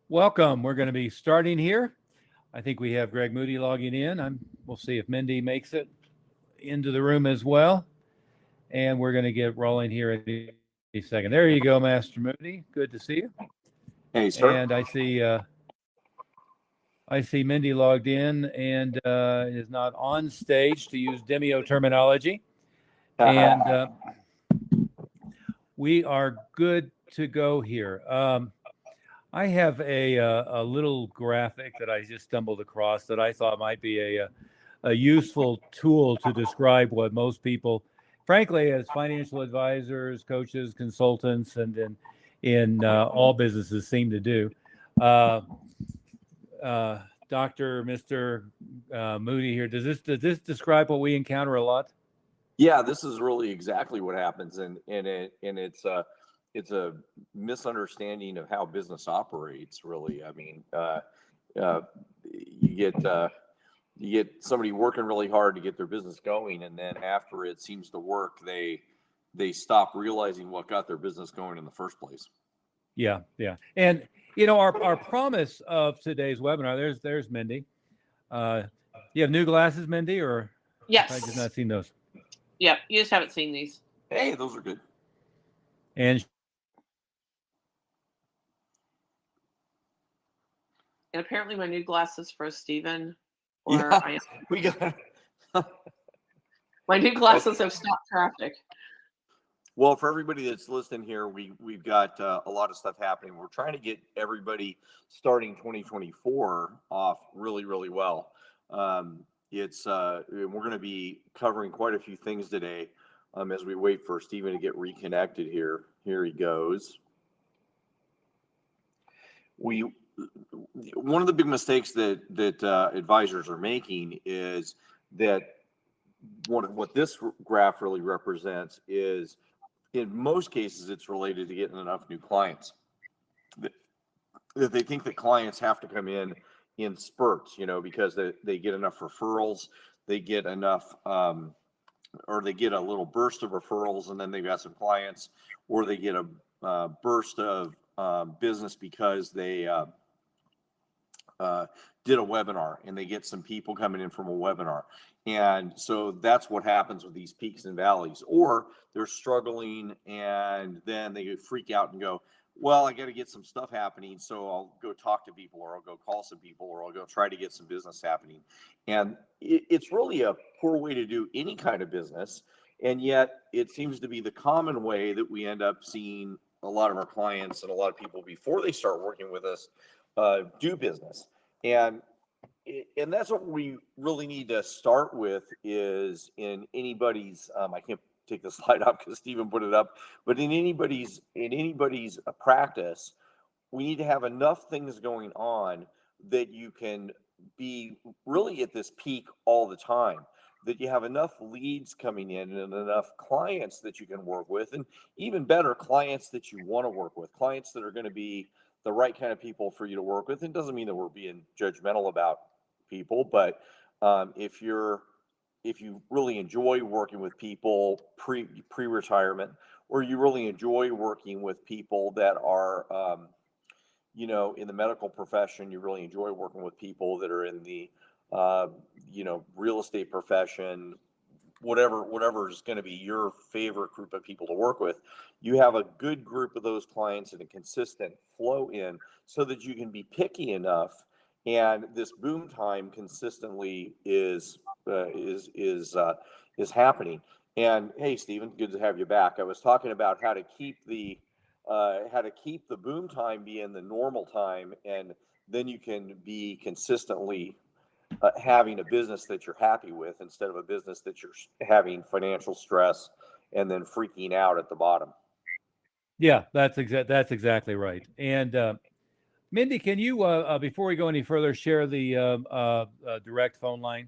Welcome. We're going to be starting here. I think we have Greg Moody logging in. We'll see if Mindy makes it into the room as well. And we're going to get rolling here in a second. There you go, Master Moody. Good to see you. Hey, And sir. I see Mindy logged in and is not on stage, to use Demio terminology. And we are good to go here. I have a little graphic that I just stumbled across that I thought might be a useful tool to describe what most people, frankly, as financial advisors, coaches, consultants, and in all businesses seem to do. Mr. Moody here, does this describe what we encounter a lot? Yeah, this is really exactly what happens, and it's a misunderstanding of how business operates. Really, I mean, you get somebody working really hard to get their business going, and then after it seems to work, they stop realizing what got their business going in the first place. Yeah. And our promise of today's webinar. There's Mindy. You have new glasses, Mindy, or yes? I just not seen those. Yep, you just haven't seen these. Hey, those are good. And apparently my new glasses for Stephen. Yeah, we got my new glasses have stopped traffic. Well, for everybody that's listening here, we've got a lot of stuff happening. We're trying to get everybody starting 2024 off really, really well. We're going to be covering quite a few things today as we wait for Stephen to get reconnected here. Here he goes. One of the big mistakes that advisors are making is that what this graph really represents is, in most cases, it's related to getting enough new clients. That they think that clients have to come in spurts, because they get enough referrals, they get enough, or they get a little burst of referrals, and then they've got some clients, or they get a burst of business because they did a webinar and they get some people coming in from a webinar. And so that's what happens with these peaks and valleys. Or they're struggling and then they freak out and go, well, I got to get some stuff happening, so I'll go talk to people, or I'll go call some people, or I'll go try to get some business happening. And it's really a poor way to do any kind of business. And yet it seems to be the common way that we end up seeing a lot of our clients and a lot of people before they start working with us do business. And that's what we really need to start with, is in anybody's, I can't take the slide up because Stephen put it up, but in anybody's practice, we need to have enough things going on that you can be really at this peak all the time, that you have enough leads coming in and enough clients that you can work with, and even better, clients that you want to work with, clients that are going to be the right kind of people for you to work with. It doesn't mean that we're being judgmental about people, but if you really enjoy working with people pre-retirement, or you really enjoy working with people that are in the medical profession, you really enjoy working with people that are in the real estate profession, whatever is going to be your favorite group of people to work with, you have a good group of those clients and a consistent flow in, so that you can be picky enough, and this boom time consistently is happening. And hey, Stephen, good to have you back. I was talking about how to keep the boom time being the normal time, and then you can be consistently having a business that you're happy with, instead of a business that you're having financial stress and then freaking out at the bottom. Yeah, that's exactly right. And Mindy, can you, before we go any further, share the direct phone line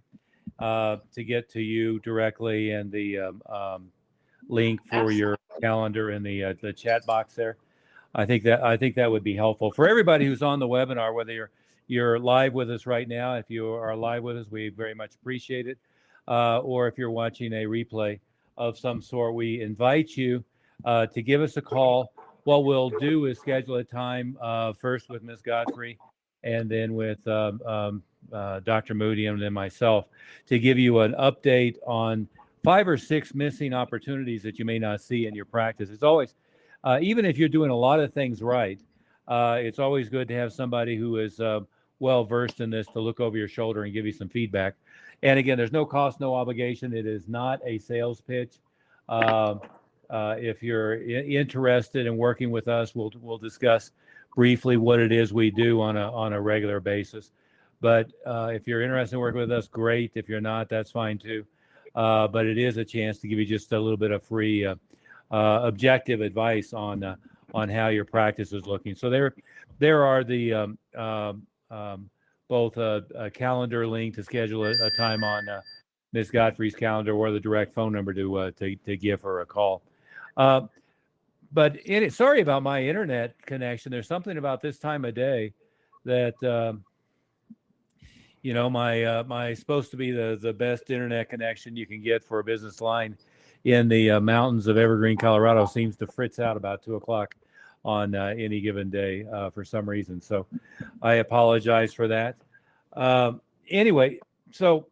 to get to you directly, and the link for your calendar in the chat box there? I think that would be helpful for everybody who's on the webinar, whether you're live with us right now. If you are live with us, we very much appreciate it. Or if you're watching a replay of some sort, we invite you to give us a call what we'll do is schedule a time first with Ms. Godfrey, and then with Dr. Moody, and then myself, to give you an update on 5 or 6 missing opportunities that you may not see in your practice. It's always, even if you're doing a lot of things right, it's always good to have somebody who is well versed in this to look over your shoulder and give you some feedback. And again, there's no cost, no obligation. It is not a sales pitch. If you're interested in working with us, we'll discuss briefly what it is we do on a regular basis. But if you're interested in working with us, great. If you're not, that's fine too. But it is a chance to give you just a little bit of free objective advice on how your practice is looking. So there are the both a calendar link to schedule a time on Ms. Godfrey's calendar, or the direct phone number to give her a call. But sorry about my internet connection. There's something about this time of day that my supposed to be the best internet connection you can get for a business line in the mountains of Evergreen, Colorado, seems to fritz out about 2:00 on any given day for some reason. So I apologize for that. Anyway, so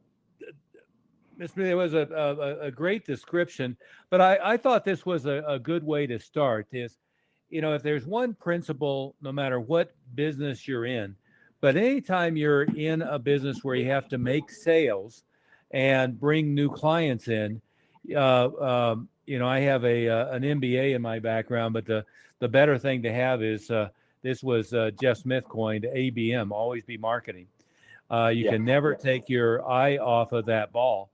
Ms. Moody, it was a great description, but I thought this was a good way to start. Is, if there's one principle, no matter what business you're in, but anytime you're in a business where you have to make sales and bring new clients in, I have an MBA in my background, but the better thing to have is this was Jeff Smith coined ABM, always be marketing. You can never take your eye off of that ball.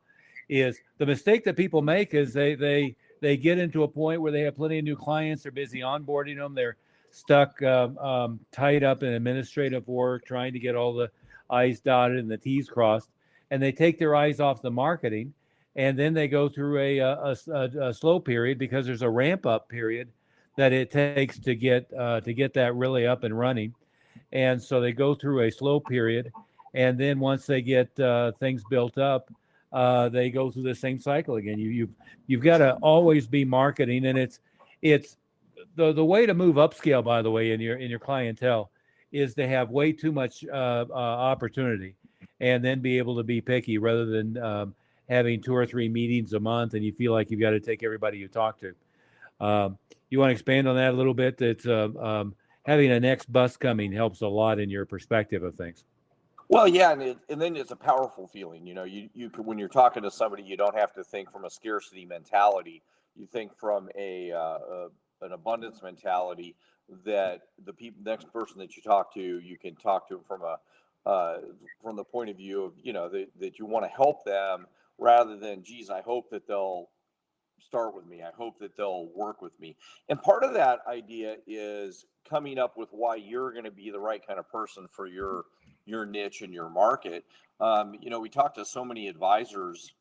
Is the mistake that people make is they get into a point where they have plenty of new clients, they're busy onboarding them, they're stuck tied up in administrative work, trying to get all the I's dotted and the T's crossed, and they take their eyes off the marketing, and then they go through a slow period, because there's a ramp up period that it takes to get that really up and running. And so they go through a slow period, and then once they get things built up, they go through the same cycle again. You've got to always be marketing, and it's the way to move upscale, by the way, in your clientele, is to have way too much opportunity, and then be able to be picky, rather than having 2 or 3 meetings a month and you feel like you've got to take everybody you talk to. You want to expand on that a little bit? It's having a next bus coming helps a lot in your perspective of things. Well, yeah, and then it's a powerful feeling. You can, when you're talking to somebody, you don't have to think from a scarcity mentality. You think from an abundance mentality, that the next person that you talk to, you can talk to from the point of view of that you want to help them, rather than, geez, I hope that they'll start with me. I hope that they'll work with me. And part of that idea is coming up with why you're going to be the right kind of person for your niche and your market. We talked to so many advisors,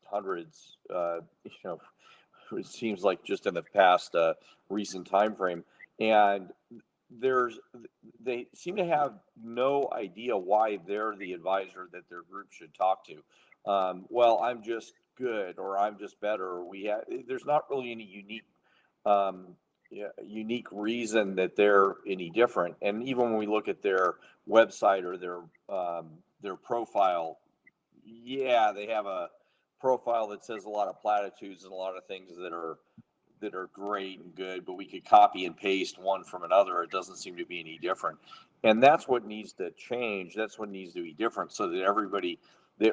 hundreds, it seems like just in the past recent time frame, and they seem to have no idea why they're the advisor that their group should talk to. Well, I'm just good, or I'm just better. There's not really any unique reason that they're any different. And even when we look at their website or their profile, they have a profile that says a lot of platitudes and a lot of things that are great and good, but we could copy and paste one from another. It doesn't seem to be any different. And that's what needs to change. That's what needs to be different, so that everybody the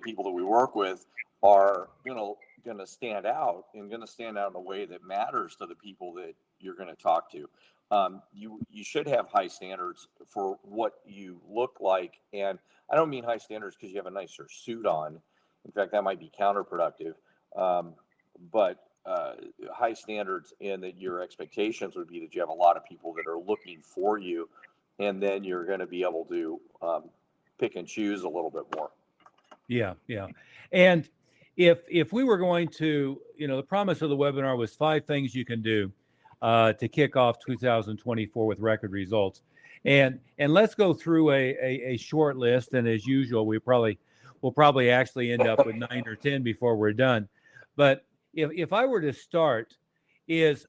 people that we work with, are going to stand out, and going to stand out in a way that matters to the people that you're going to talk to. You should have high standards for what you look like. And I don't mean high standards because you have a nicer suit on. In fact, that might be counterproductive. But high standards, in that your expectations would be that you have a lot of people that are looking for you, and then you're going to be able to pick and choose a little bit more. Yeah. And if we were going to, the promise of the webinar was 5 things you can do to kick off 2024 with record results. And let's go through a short list. And as usual, we'll probably actually end up with 9 or 10 before we're done. But if I were to start, is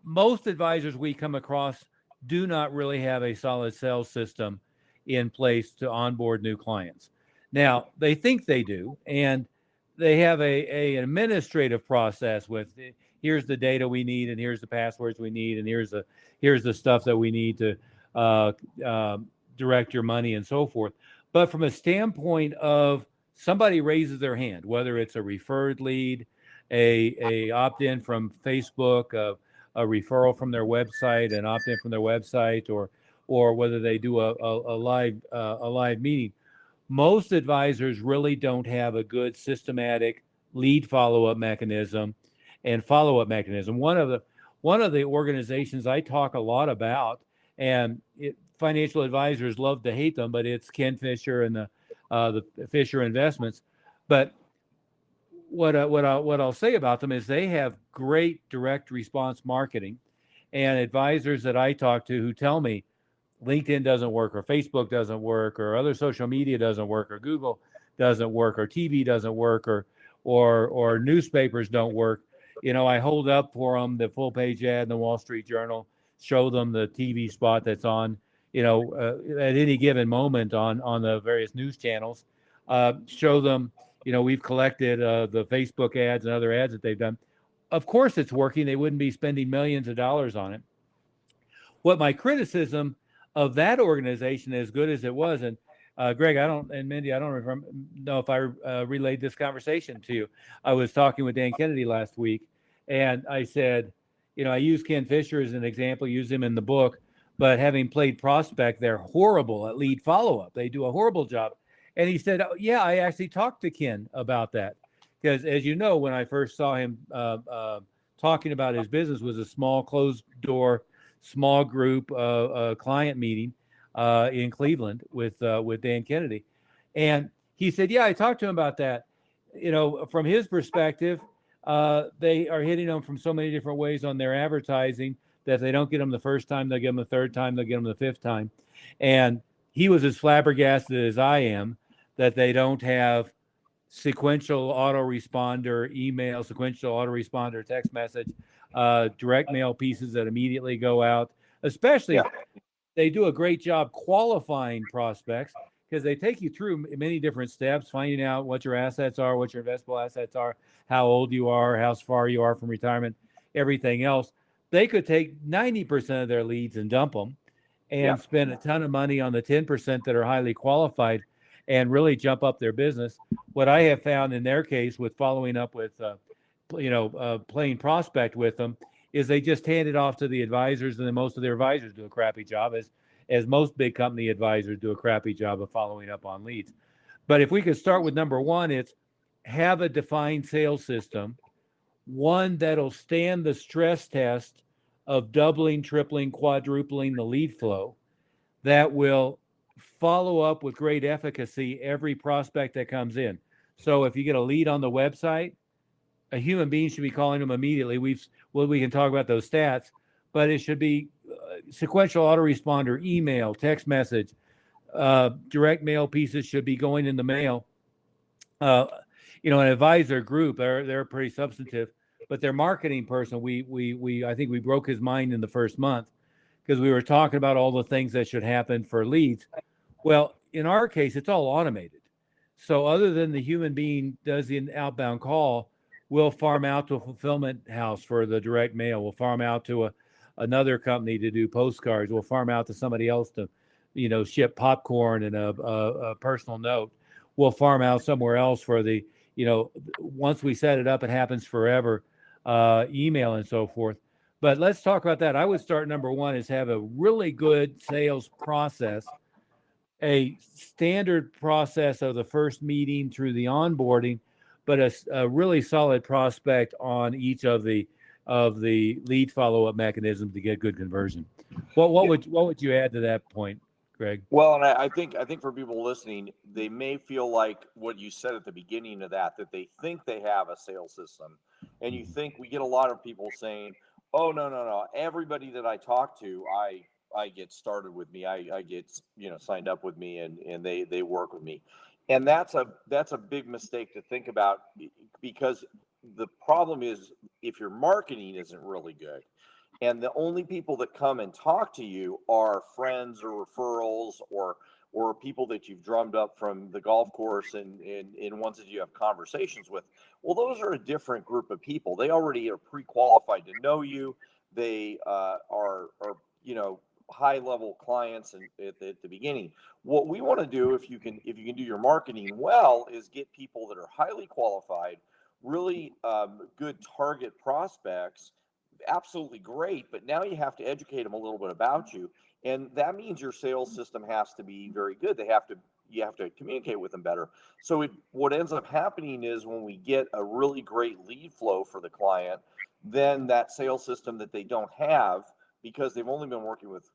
most advisors we come across do not really have a solid sales system in place to onboard new clients. Now, they think they do, and they have an administrative process with here's the data we need, and here's the passwords we need, and here's the stuff that we need to uh, direct your money and so forth. But from a standpoint of somebody raises their hand, whether it's a referred lead, a opt-in from Facebook, a referral from their website, an opt-in from their website, or whether they do a live meeting. Most advisors really don't have a good systematic lead follow-up mechanism and follow-up mechanism. One of the organizations I talk a lot about, and financial advisors love to hate them, but it's Ken Fisher and the Fisher Investments. But what I'll say about them is they have great direct response marketing, and advisors that I talk to who tell me LinkedIn doesn't work, or Facebook doesn't work, or other social media doesn't work, or Google doesn't work, or TV doesn't work, or newspapers don't work. I hold up for them the full page ad in the Wall Street Journal, show them the TV spot that's on, at any given moment on the various news channels, show them, we've collected the Facebook ads and other ads that they've done. Of course it's working. They wouldn't be spending millions of dollars on it. What my criticism of that organization, as good as it was, and Greg, and Mindy, I don't know if I relayed this conversation to you. I was talking with Dan Kennedy last week, and I said, I use Ken Fisher as an example, use him in the book, but having played prospect, they're horrible at lead follow-up. They do a horrible job. And he said, oh, yeah, I actually talked to Ken about that. Because as you know, when I first saw him talking about his business was a small closed door, small group client meeting in Cleveland with Dan Kennedy. And he said, yeah, I talked to him about that. From his perspective, they are hitting them from so many different ways on their advertising that if they don't get them the first time, they'll get them the third time, they'll get them the fifth time. And he was as flabbergasted as I am that they don't have sequential autoresponder email, sequential autoresponder text message, direct mail pieces that immediately go out. Especially, they do a great job qualifying prospects because they take you through many different steps, finding out what your assets are, what your investable assets are, how old you are, how far you are from retirement, everything else. They could take 90% of their leads and dump them and spend a ton of money on the 10% that are highly qualified and really jump up their business. What I have found in their case with following up with, playing prospect with them is they just hand it off to the advisors, and then most of their advisors do a crappy job, as most big company advisors do a crappy job of following up on leads. But if we could start with number one, it's have a defined sales system, one that'll stand the stress test of doubling, tripling, quadrupling the lead flow, that will follow up with great efficacy every prospect that comes in. So if you get a lead on the website, a human being should be calling them immediately. We can talk about those stats, but it should be sequential autoresponder, email, text message, direct mail pieces should be going in the mail. An advisor group, they're pretty substantive, but their marketing person, I think we broke his mind in the first month because we were talking about all the things that should happen for leads. Well, in our case, it's all automated. So other than the human being does the outbound call, we'll farm out to a fulfillment house for the direct mail. We'll farm out to another company to do postcards. We'll farm out to somebody else to, ship popcorn and a personal note. We'll farm out somewhere else for the, once we set it up, it happens forever, email and so forth. But let's talk about that. I would start number one is have a really good sales process, a standard process of the first meeting through the onboarding, but a really solid prospect on each of the lead follow-up mechanisms to get good conversion. What would you add to that point, Greg? Well, and I think for people listening, they may feel like what you said at the beginning of that they think they have a sales system, and you think we get a lot of people saying, "Oh, no, everybody that I talk to, I get started with me, I get signed up with me, and they work with me," and that's a big mistake to think about, because the problem is if your marketing isn't really good, And the only people that come and talk to you are friends or referrals or people that you've drummed up from the golf course and ones that you have conversations with. Well, those are a different group of people. They already are pre-qualified to know you. They are high level clients at the beginning. What we want to do, if you can do your marketing well, is get people that are highly qualified, really good target prospects. Absolutely great, but now you have to educate them a little bit about you, and that means your sales system has to be very good. You have to communicate with them better. So what ends up happening is when we get a really great lead flow for the client, then that sales system that they don't have, because they've only been working with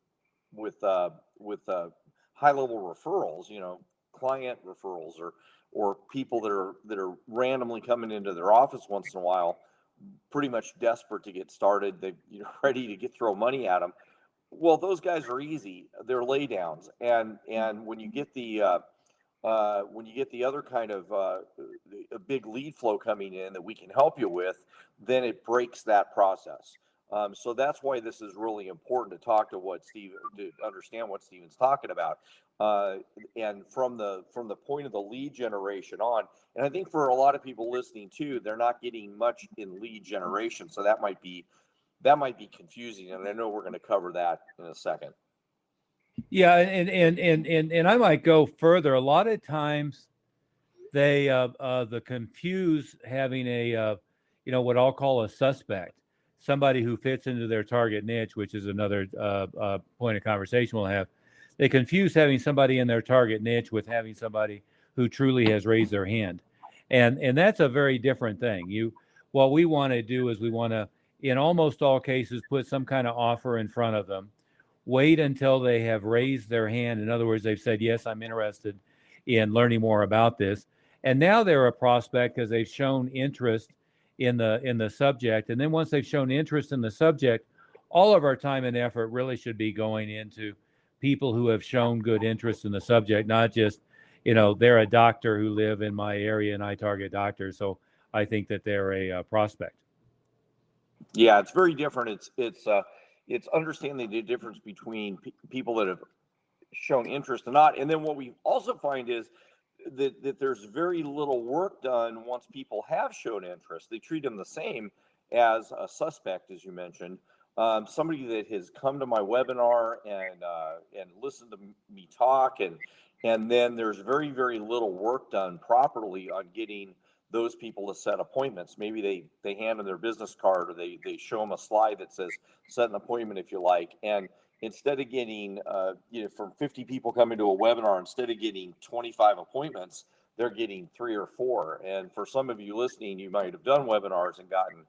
high level referrals, client referrals, or people that are randomly coming into their office once in a while, pretty much desperate to get started. They ready to throw money at them. Well, those guys are easy. They're laydowns, and when you get the other kind of a big lead flow coming in that we can help you with, then it breaks that process. So that's why this is really important to talk to understand what Steven's talking about. And from the point of the lead generation on, and I think for a lot of people listening too, they're not getting much in lead generation. So that might be confusing. And I know we're going to cover that in a second. Yeah. And I might go further. A lot of times they, the confuse having a, what I'll call a suspect, somebody who fits into their target niche, which is another point of conversation we'll have. They confuse having somebody in their target niche with having somebody who truly has raised their hand. And that's a very different thing. What we want to do is we want to, in almost all cases, put some kind of offer in front of them, wait until they have raised their hand. In other words, they've said, yes, I'm interested in learning more about this. And now they're a prospect because they've shown interest in the subject. And then once they've shown interest in the subject, all of our time and effort really should be going into people who have shown good interest in the subject, not just, they're a doctor who live in my area and I target doctors. So I think that they're a prospect. Yeah, it's very different. It's understanding the difference between people that have shown interest or not. And then what we also find is that there's very little work done once people have shown interest. They treat them the same as a suspect, as you mentioned. Somebody that has come to my webinar and listened to me talk, and then there's very, very little work done properly on getting those people to set appointments. Maybe they hand them their business card, or they show them a slide that says set an appointment if you like. And instead of getting from 50 people coming to a webinar, instead of getting 25 appointments, they're getting 3 or 4. And for some of you listening, you might have done webinars and gotten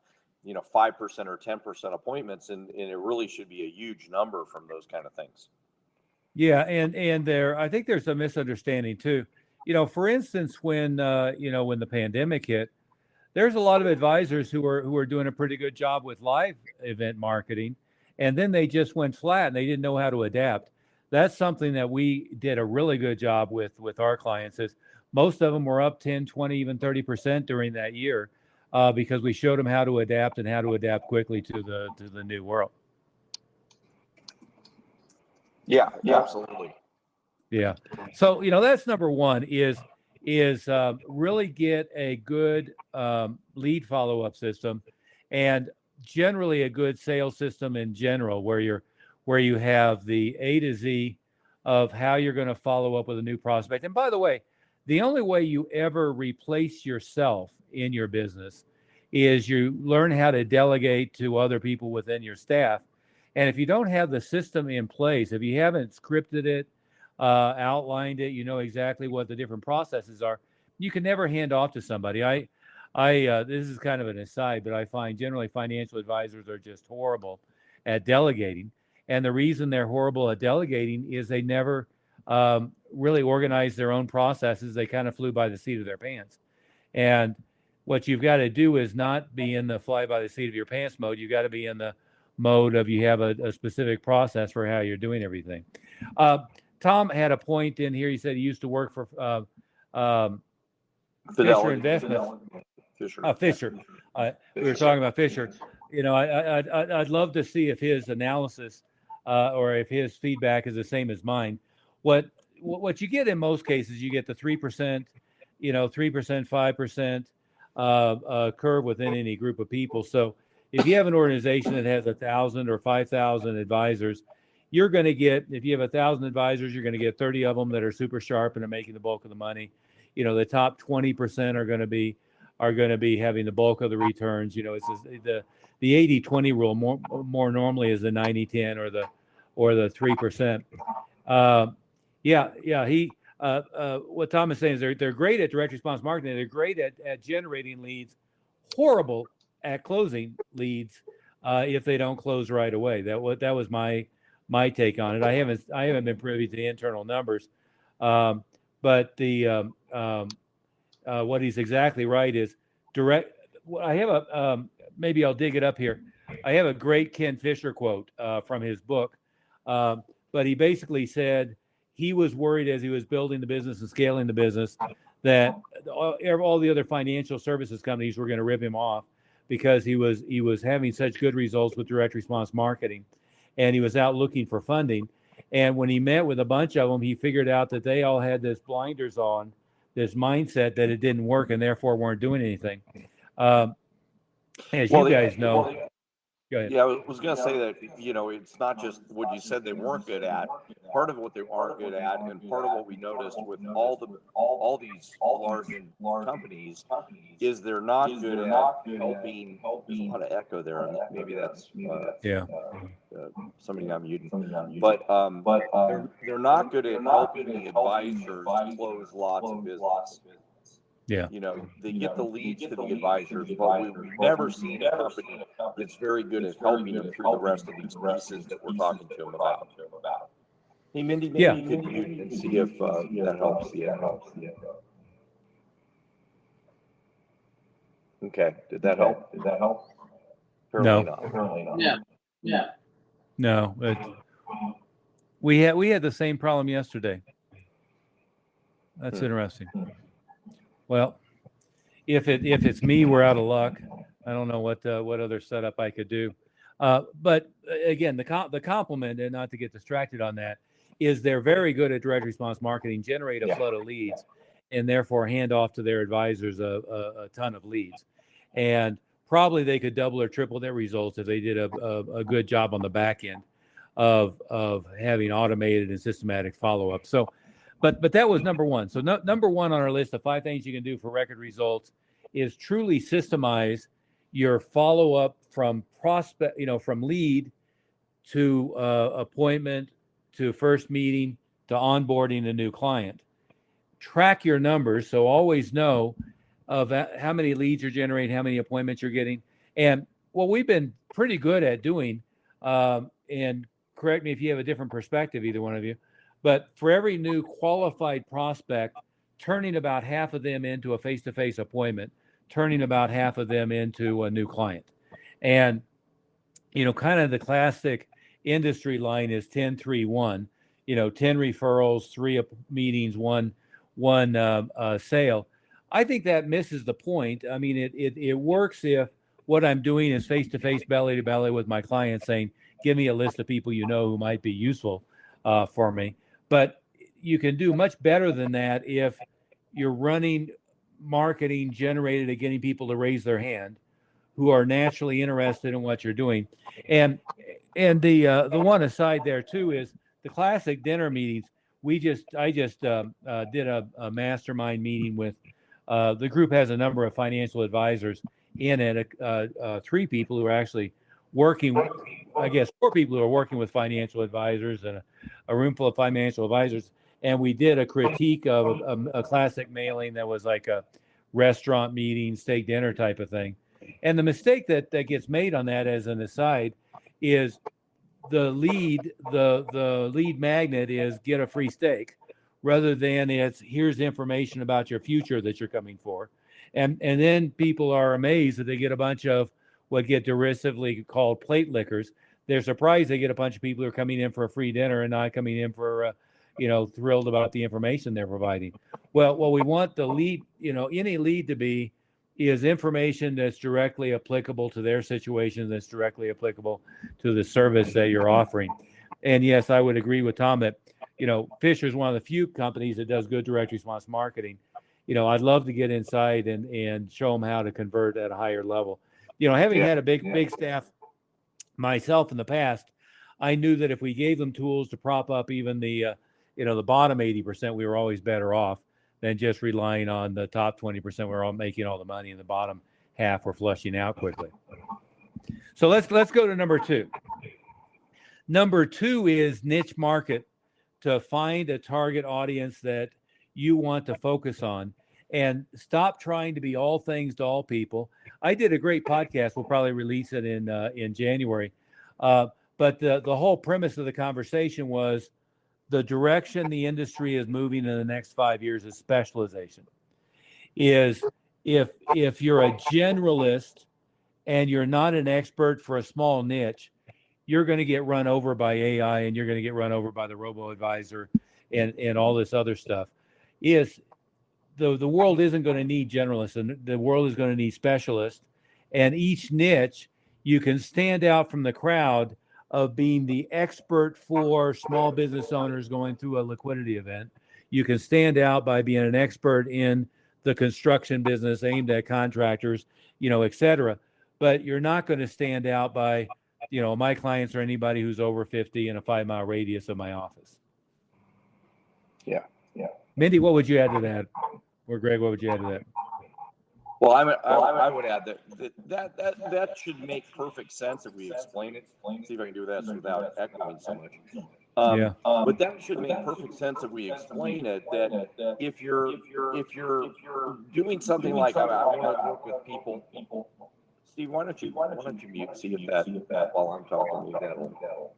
5% or 10% appointments, and it really should be a huge number from those kind of things. Yeah, and I think there's a misunderstanding too. For instance, when when the pandemic hit, there's a lot of advisors who are doing a pretty good job with live event marketing, and then they just went flat and they didn't know how to adapt. That's something that we did a really good job with our clients. Is most of them were up 10, 20, even 30% during that year, because we showed them how to adapt and how to adapt quickly to the new world. Yeah, absolutely. Yeah. So, that's number one is really get a good lead follow-up system, and generally a good sales system in general, where you have the A to Z of how you're going to follow up with a new prospect. And by the way, the only way you ever replace yourself in your business is you learn how to delegate to other people within your staff. And if you don't have the system in place, if you haven't scripted it, outlined it, exactly what the different processes are, you can never hand off to somebody. I this is kind of an aside, but I find generally financial advisors are just horrible at delegating. And the reason they're horrible at delegating is they never really organized their own processes. They kind of flew by the seat of their pants. And what you've got to do is not be in the fly by the seat of your pants mode. You've got to be in the mode of you have a specific process for how you're doing everything. Tom had a point in here. He said he used to work for Fisher Investments. Fisher. Fisher. We were talking about Fisher. I'd love to see if his analysis or if his feedback is the same as mine. What you get in most cases, you get the 3%, 3%, 5% curve within any group of people. So if you have an organization that has 1,000 or 5,000 advisors, you're going to get, if you have 1,000 advisors, you're going to get 30 of them that are super sharp and are making the bulk of the money. The top 20% are going to be having the bulk of the returns. It's the 80-20 rule more normally is the 90-10 or the 3%. What Tom is saying is they're great at direct response marketing. They're great at generating leads, horrible at closing leads if they don't close right away. That was my take on it. I haven't been privy to the internal numbers, but the what he's exactly right is direct. I have maybe I'll dig it up here. I have a great Ken Fisher quote from his book, but he basically said he was worried as he was building the business and scaling the business that all the other financial services companies were going to rip him off because he was having such good results with direct response marketing, and he was out looking for funding. And when he met with a bunch of them, he figured out that they all had this blinders on, this mindset that it didn't work and therefore weren't doing anything. As you guys know, go ahead. Yeah, I was going to say that, it's not just what you said they weren't good at. Part of what they are good at, and part of what we noticed with all these large companies, is they're not good at helping. There's a lot of echo there, and maybe that's somebody I'm muting. But they're not good at helping the advisors close lots of business. Yeah. They get the leads to the advisors, but we've never seen a company that's very good at helping them through the rest of these pieces that we're talking to them about. Hey, Mindy, maybe you could mute and see if that helps. Okay. Did that help? Apparently not. Yeah. No. We had the same problem yesterday. That's interesting. Well, if it's me, we're out of luck. I don't know what other setup I could do. But again, the compliment, and not to get distracted on that, is they're very good at direct response marketing, generate a flood of leads, and therefore hand off to their advisors a ton of leads. And probably they could double or triple their results if they did a good job on the back end of having automated and systematic follow-up. So. But that was number one. So number one on our list of 5 things you can do for record results is truly systemize your follow-up from prospect, from lead to appointment to first meeting to onboarding a new client. Track your numbers, so always know of how many leads you're generating, how many appointments you're getting. And what we've been pretty good at doing, and correct me if you have a different perspective, either one of you, but for every new qualified prospect, turning about half of them into a face-to-face appointment, turning about half of them into a new client. And, kind of the classic industry line is 10-3-1, 10 referrals, 3 meetings, one sale. I think that misses the point. I mean, it works if what I'm doing is face-to-face, belly-to-belly with my client saying, give me a list of people who might be useful for me. But you can do much better than that if you're running marketing generated at getting people to raise their hand who are naturally interested in what you're doing. And the one aside there too is the classic dinner meetings. I just did a mastermind meeting with the group has a number of financial advisors in it, 3 people who are actually working, I guess 4 people who are working with financial advisors and a room full of financial advisors. And we did a critique of a classic mailing that was like a restaurant meeting, steak dinner type of thing. And the mistake that gets made on that, as an aside, is the lead magnet is get a free steak, rather than it's here's information about your future that you're coming for. And then people are amazed that they get a bunch of what get derisively called plate lickers. They're surprised they get a bunch of people who are coming in for a free dinner and not coming in for, thrilled about the information they're providing. Well, we want the lead, any lead to be is information that's directly applicable to their situation, that's directly applicable to the service that you're offering. And yes, I would agree with Tom that, Fisher is one of the few companies that does good direct response marketing. I'd love to get inside and show them how to convert at a higher level. Having had a big staff myself in the past, I knew that if we gave them tools to prop up even the bottom 80%, we were always better off than just relying on the top 20%. We're all making all the money, and the bottom half we're flushing out quickly. So let's go to number 2. Number 2 is niche market, to find a target audience that you want to focus on, and stop trying to be all things to all people. I did a great podcast. We'll probably release it in January. But the whole premise of the conversation was the direction the industry is moving in the next 5 years is specialization. Is if you're a generalist and you're not an expert for a small niche, you're going to get run over by AI, and you're going to get run over by the robo-advisor and all this other stuff. Is the world isn't going to need generalists, and the world is going to need specialists. And each niche, you can stand out from the crowd of being the expert for small business owners going through a liquidity event. You can stand out by being an expert in the construction business aimed at contractors, et cetera. But you're not going to stand out by, my clients or anybody who's over 50 in a 5-mile radius of my office. Yeah. Mindy, what would you add to that? Or Greg, what would you add to that? Well, I would add that should make perfect sense if we explain it. See if I can do that without echoing so much. But that should make perfect sense if we explain it. That if you're doing something like I want to work with people. Steve, why don't you mute? See if that while I'm talking, that'll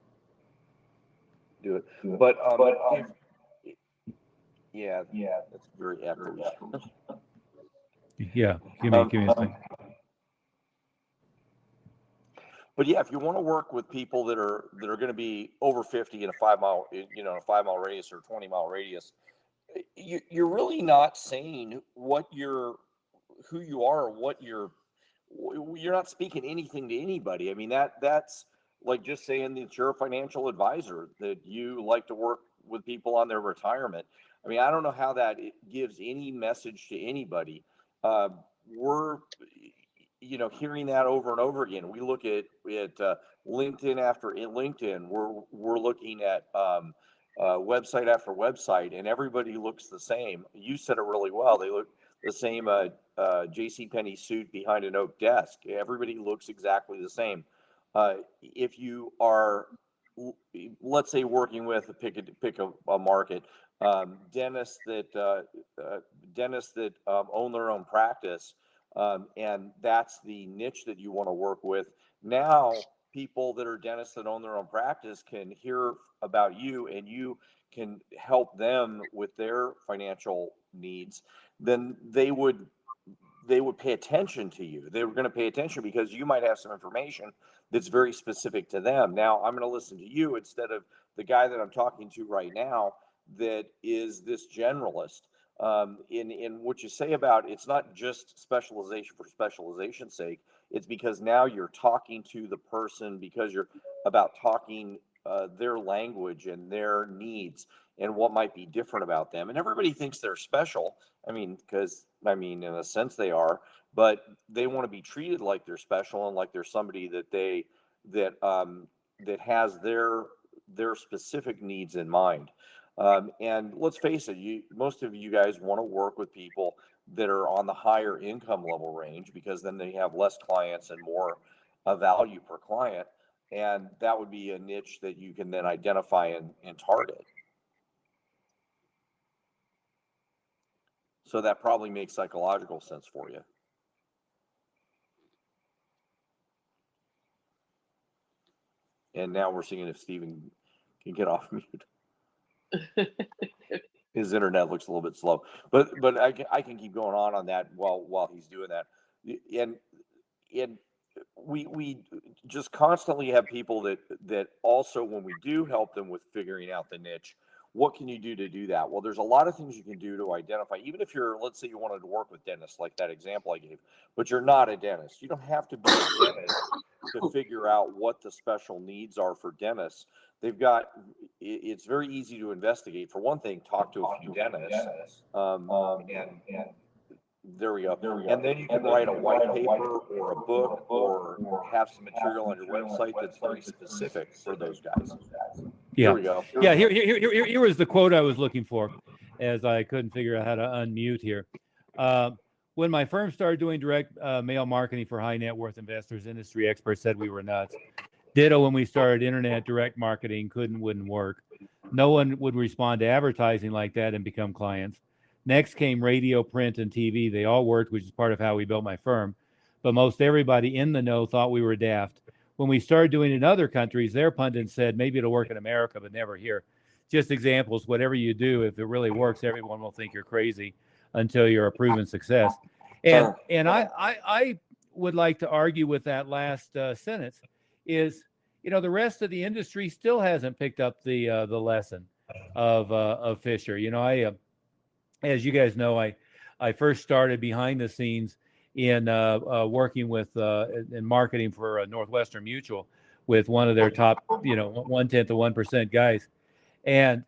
do it. But yeah, that's very echoey. Yeah, give me a second. But yeah, if you want to work with people that are going to be over 50 in a 5-mile radius or 20-mile radius, you're really not saying who you are, or you're not speaking anything to anybody. I mean, that's like just saying that you're a financial advisor, that you like to work with people on their retirement. I mean, I don't know how that gives any message to anybody. We're hearing that over and over again. We look at LinkedIn after LinkedIn. We're looking at website after website, and everybody looks the same. You said it really well. They look the same. JCPenney suit behind an oak desk. Everybody looks exactly the same. If you are, let's say, working with pick a market, dentists that own their own practice. And that's the niche that you want to work with. Now, people that are dentists that own their own practice can hear about you, and you can help them with their financial needs. Then they would pay attention to you. They were going to pay attention because you might have some information that's very specific to them. Now, I'm going to listen to you instead of the guy that I'm talking to right now that is this generalist. In what you say about it's not just specialization for specialization's sake. It's because now you're talking to the person because you're about talking their language and their needs and what might be different about them. And everybody thinks they're special. I mean, in a sense they are, but they want to be treated like they're special and like they're somebody that has their specific needs in mind. And let's face it, most of you guys want to work with people that are on the higher income level range because then they have less clients and more value per client. And that would be a niche that you can then identify and target. So that probably makes psychological sense for you. And now we're seeing if Stephen can get off mute. His internet looks a little bit slow, but I can keep going on that while he's doing that. And we just constantly have people that also, when we do help them with figuring out the niche, What can you do to do that? Well, there's a lot of things you can do to identify, even if you're, let's say you wanted to work with dentists, like that example I gave, but you're not a dentist. You don't have to be a dentist to figure out what the special needs are for dentists. It's very easy to investigate. For one thing, talk to a few dentists. And there we go. And then you can write a white paper or a book or have some material on your website that's very specific for those guys. Yeah. Here we go. Yeah, here was the quote I was looking for, as I couldn't figure out how to unmute here. When my firm started doing direct mail marketing for high net worth investors, industry experts said we were nuts. Ditto when we started internet direct marketing, wouldn't work. No one would respond to advertising like that and become clients. Next came radio, print, and TV. They all worked, which is part of how we built my firm. But most everybody in the know thought we were daft. When we started doing it in other countries, their pundits said, maybe it'll work in America, but never here. Just examples, whatever you do, if it really works, everyone will think you're crazy until you're a proven success. And I would like to argue with that last sentence is, the rest of the industry still hasn't picked up the lesson of Fisher. As you guys know, I first started behind the scenes in working with in marketing for Northwestern Mutual with one of their top, 1/10 of 1% guys. And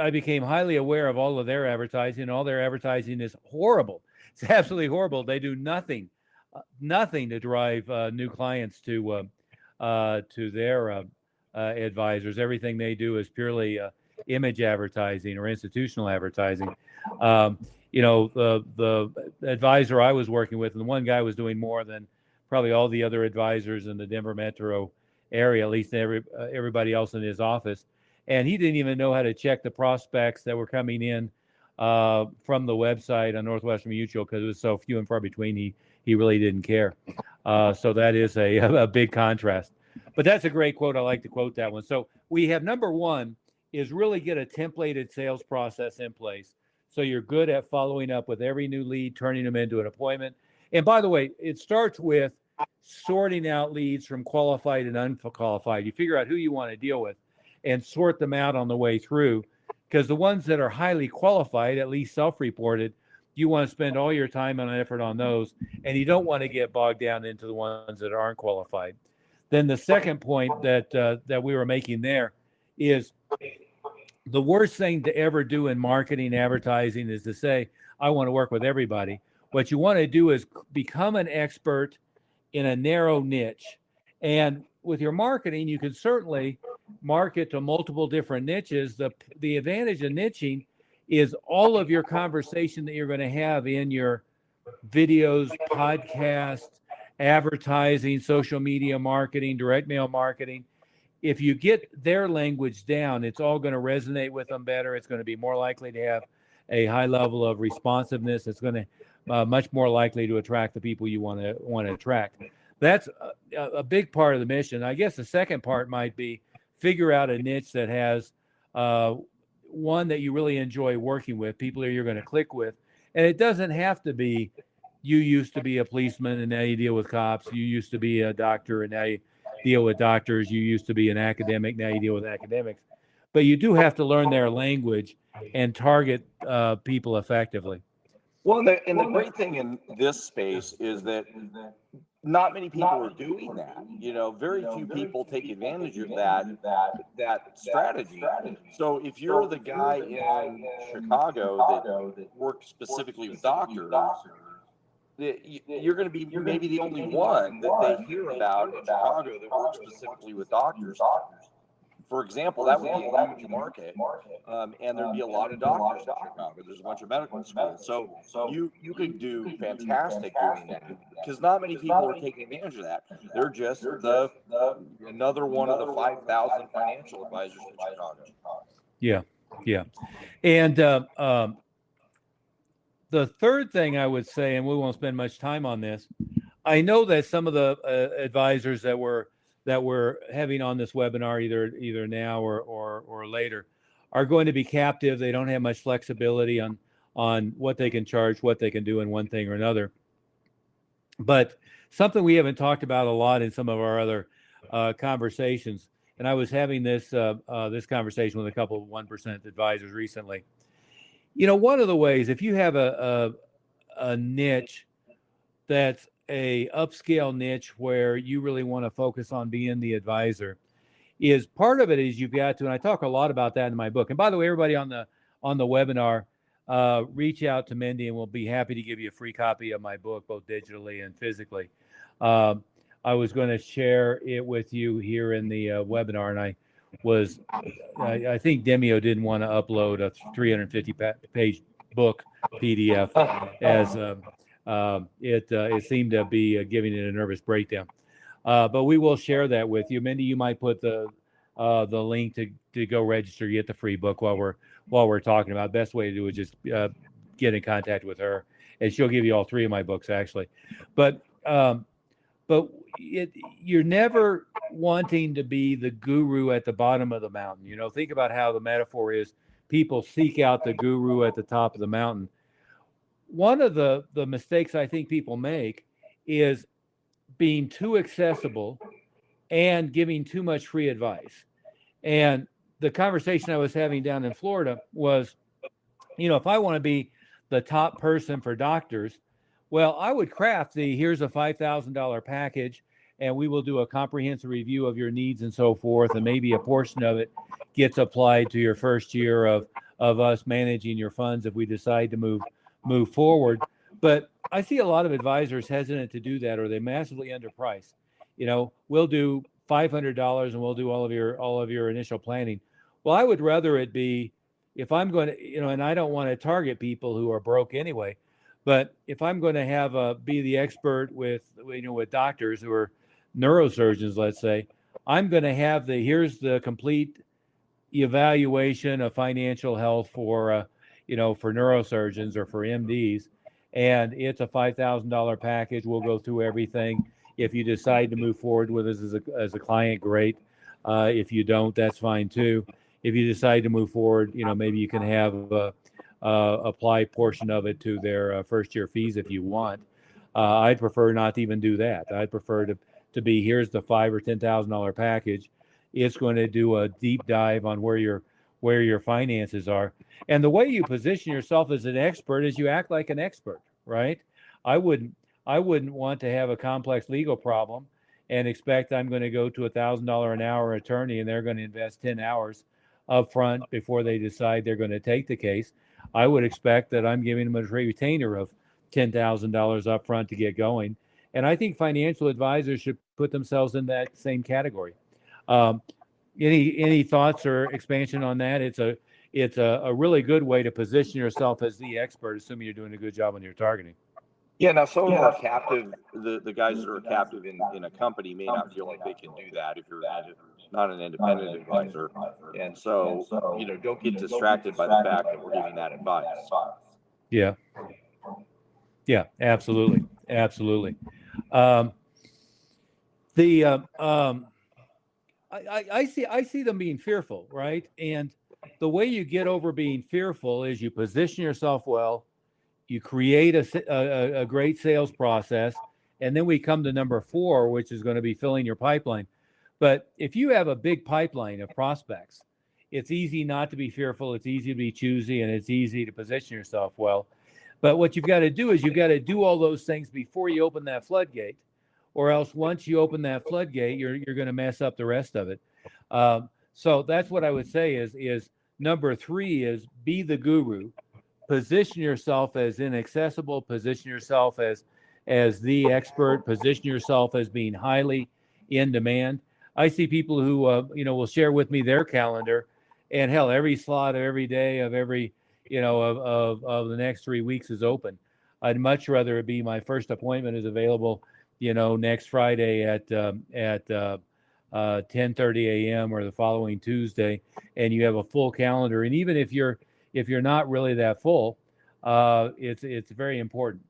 I became highly aware of all of their advertising. All their advertising is horrible. It's absolutely horrible. They do nothing to drive new clients to their advisors. Everything they do is purely image advertising or institutional advertising. The advisor I was working with, and the one guy was doing more than probably all the other advisors in the Denver metro area, at least everybody else in his office. And he didn't even know how to check the prospects that were coming in from the website on Northwestern Mutual because it was so few and far between. He really didn't care. So that is a big contrast. But that's a great quote. I like to quote that one. So we have number one is really get a templated sales process in place. So you're good at following up with every new lead, turning them into an appointment. And by the way, it starts with sorting out leads from qualified and unqualified. You figure out who you want to deal with and sort them out on the way through, because the ones that are highly qualified, at least self-reported, you want to spend all your time and effort on those, and you don't want to get bogged down into the ones that aren't qualified. Then the second point that we were making there is the worst thing to ever do in marketing advertising is to say, I want to work with everybody. What you want to do is become an expert in a narrow niche. And with your marketing, you can certainly market to multiple different niches. The advantage of niching is all of your conversation that you're going to have in your videos, podcasts, advertising, social media marketing, direct mail marketing. If you get their language down, it's all going to resonate with them better. It's going to be more likely to have a high level of responsiveness. It's going to much more likely to attract the people you want to attract. That's a big part of the mission. I guess the second part might be figure out a niche that has one that you really enjoy working with, people that you're going to click with. And it doesn't have to be you used to be a policeman and now you deal with cops. You used to be a doctor and now you deal with doctors. You used to be an academic, now you deal with academics. But you do have to learn their language and target people effectively. Well, and the great thing in this space is that not many people are doing that. Very few people take advantage of that strategy. So if you're the guy in Chicago that works specifically with doctors, you're going to be maybe the only one that they hear about in Chicago that works specifically with doctors. For example, that would be a huge market, and there'd be a lot of doctors in Chicago. There's a bunch of medical schools, so you could do fantastic doing that because not many people are taking advantage of that. They're just another one of the 5,000 financial advisors in Chicago. Yeah, and the third thing I would say, and we won't spend much time on this, I know that some of the advisors that we're having on this webinar, either now or later, are going to be captive. They don't have much flexibility on what they can charge, what they can do in one thing or another. But something we haven't talked about a lot in some of our other conversations and I was having this this conversation with a couple of 1% advisors recently. One of the ways, if you have a niche that's a upscale niche where you really want to focus on being the advisor, is part of it is you've got to, and I talk a lot about that in my book. And by the way, everybody on the webinar, reach out to Mindy and we'll be happy to give you a free copy of my book, both digitally and physically. I was going to share it with you here in the webinar, and I think Demio didn't want to upload a 350-page book PDF as it seemed to be giving it a nervous breakdown. But we will share that with you. Mindy, you might put the link to go register, get the free book while we're talking about it. Best way to do it is just get in contact with her, and she'll give you all three of my books actually. But you're never wanting to be the guru at the bottom of the mountain. Think about how the metaphor is: people seek out the guru at the top of the mountain. One of the mistakes I think people make is being too accessible and giving too much free advice. And the conversation I was having down in Florida was, if I want to be the top person for doctors, well, I would craft here's a $5,000 package, and we will do a comprehensive review of your needs and so forth, and maybe a portion of it gets applied to your first year of us managing your funds if we decide to move forward. But I see a lot of advisors hesitant to do that, or they massively underprice. We'll do $500 and we'll do all of your initial planning. Well, I would rather it be, if I'm going to, and I don't want to target people who are broke anyway, but if I'm going to be the expert with doctors who are neurosurgeons, let's say, I'm going to have here's the complete evaluation of financial health for neurosurgeons or for MDs. And it's a $5,000 package. We'll go through everything. If you decide to move forward with us as a client, great. If you don't, that's fine too. If you decide to move forward, maybe you can have apply portion of it to their first year fees if you want. I'd prefer not to even do that. I'd prefer to be, here's the $5,000 or $10,000 package. It's going to do a deep dive on where your finances are. And the way you position yourself as an expert is you act like an expert, right? I wouldn't want to have a complex legal problem and expect I'm going to go to $1,000 an hour attorney and they're going to invest 10 hours up front before they decide they're going to take the case. I would expect that I'm giving them a retainer of $10,000 up front to get going. And I think financial advisors should put themselves in that same category. Any thoughts or expansion on that? It's a really good way to position yourself as the expert, assuming you're doing a good job on your targeting. Yeah, now some of them are captive. The guys that are captive in a company may not feel like they can do that if you're not an independent advisor. And so, don't get distracted by the fact that we're giving that advice. Yeah. Yeah, absolutely. Absolutely. I see them being fearful, right? And the way you get over being fearful is you position yourself well, you create a great sales process, and then we come to number 4, which is going to be filling your pipeline. But if you have a big pipeline of prospects, it's easy not to be fearful, it's easy to be choosy, and it's easy to position yourself well. But what you've got to do is you've got to do all those things before you open that floodgate, or else once you open that floodgate, you're going to mess up the rest of it. So that's what I would say is number 3 is be the guru. Position yourself as inaccessible, position yourself as the expert, position yourself as being highly in demand. I see people who will share with me their calendar, and hell, every slot of every day of every of the next 3 weeks is open. I'd much rather it be my first appointment is available next Friday at 10:30 a.m. or the following Tuesday, and you have a full calendar. And even if you're not really that full, it's very important.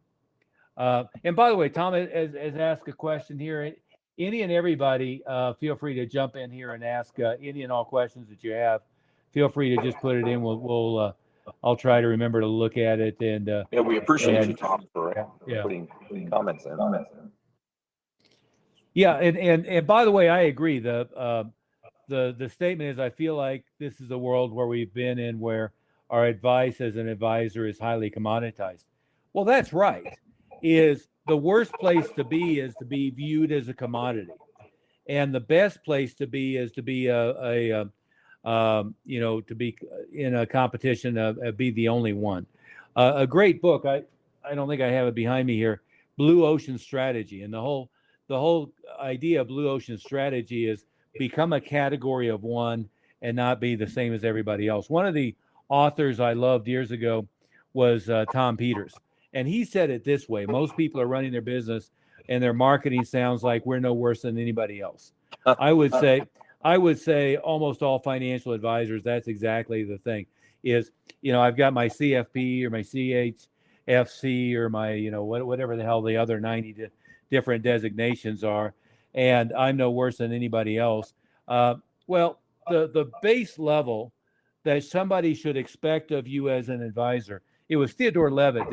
And by the way, Tom has asked a question here. Any and everybody, feel free to jump in here and ask any and all questions that you have. Feel free to just put it in. I'll try to remember to look at it. And yeah, we appreciate you, Tom, for putting comments in. Yeah, and by the way, I agree. The the statement is, I feel like this is a world where we've been in where our advice as an advisor is highly commoditized. Well, that's right. Is the worst place to be is to be viewed as a commodity, and the best place to be is to be to be in a competition, be the only one. A great book. I don't think I have it behind me here. Blue Ocean Strategy, and the whole idea of Blue Ocean Strategy is become a category of one and not be the same as everybody else. One of the authors I loved years ago was Tom Peters, and he said it this way: most people are running their business, and their marketing sounds like we're no worse than anybody else. I would say almost all financial advisors, that's exactly the thing. Is, I've got my CFP or my CHFC or my, whatever the hell the other 90 different designations are, and I'm no worse than anybody else. Well, the base level that somebody should expect of you as an advisor. It was Theodore Levitt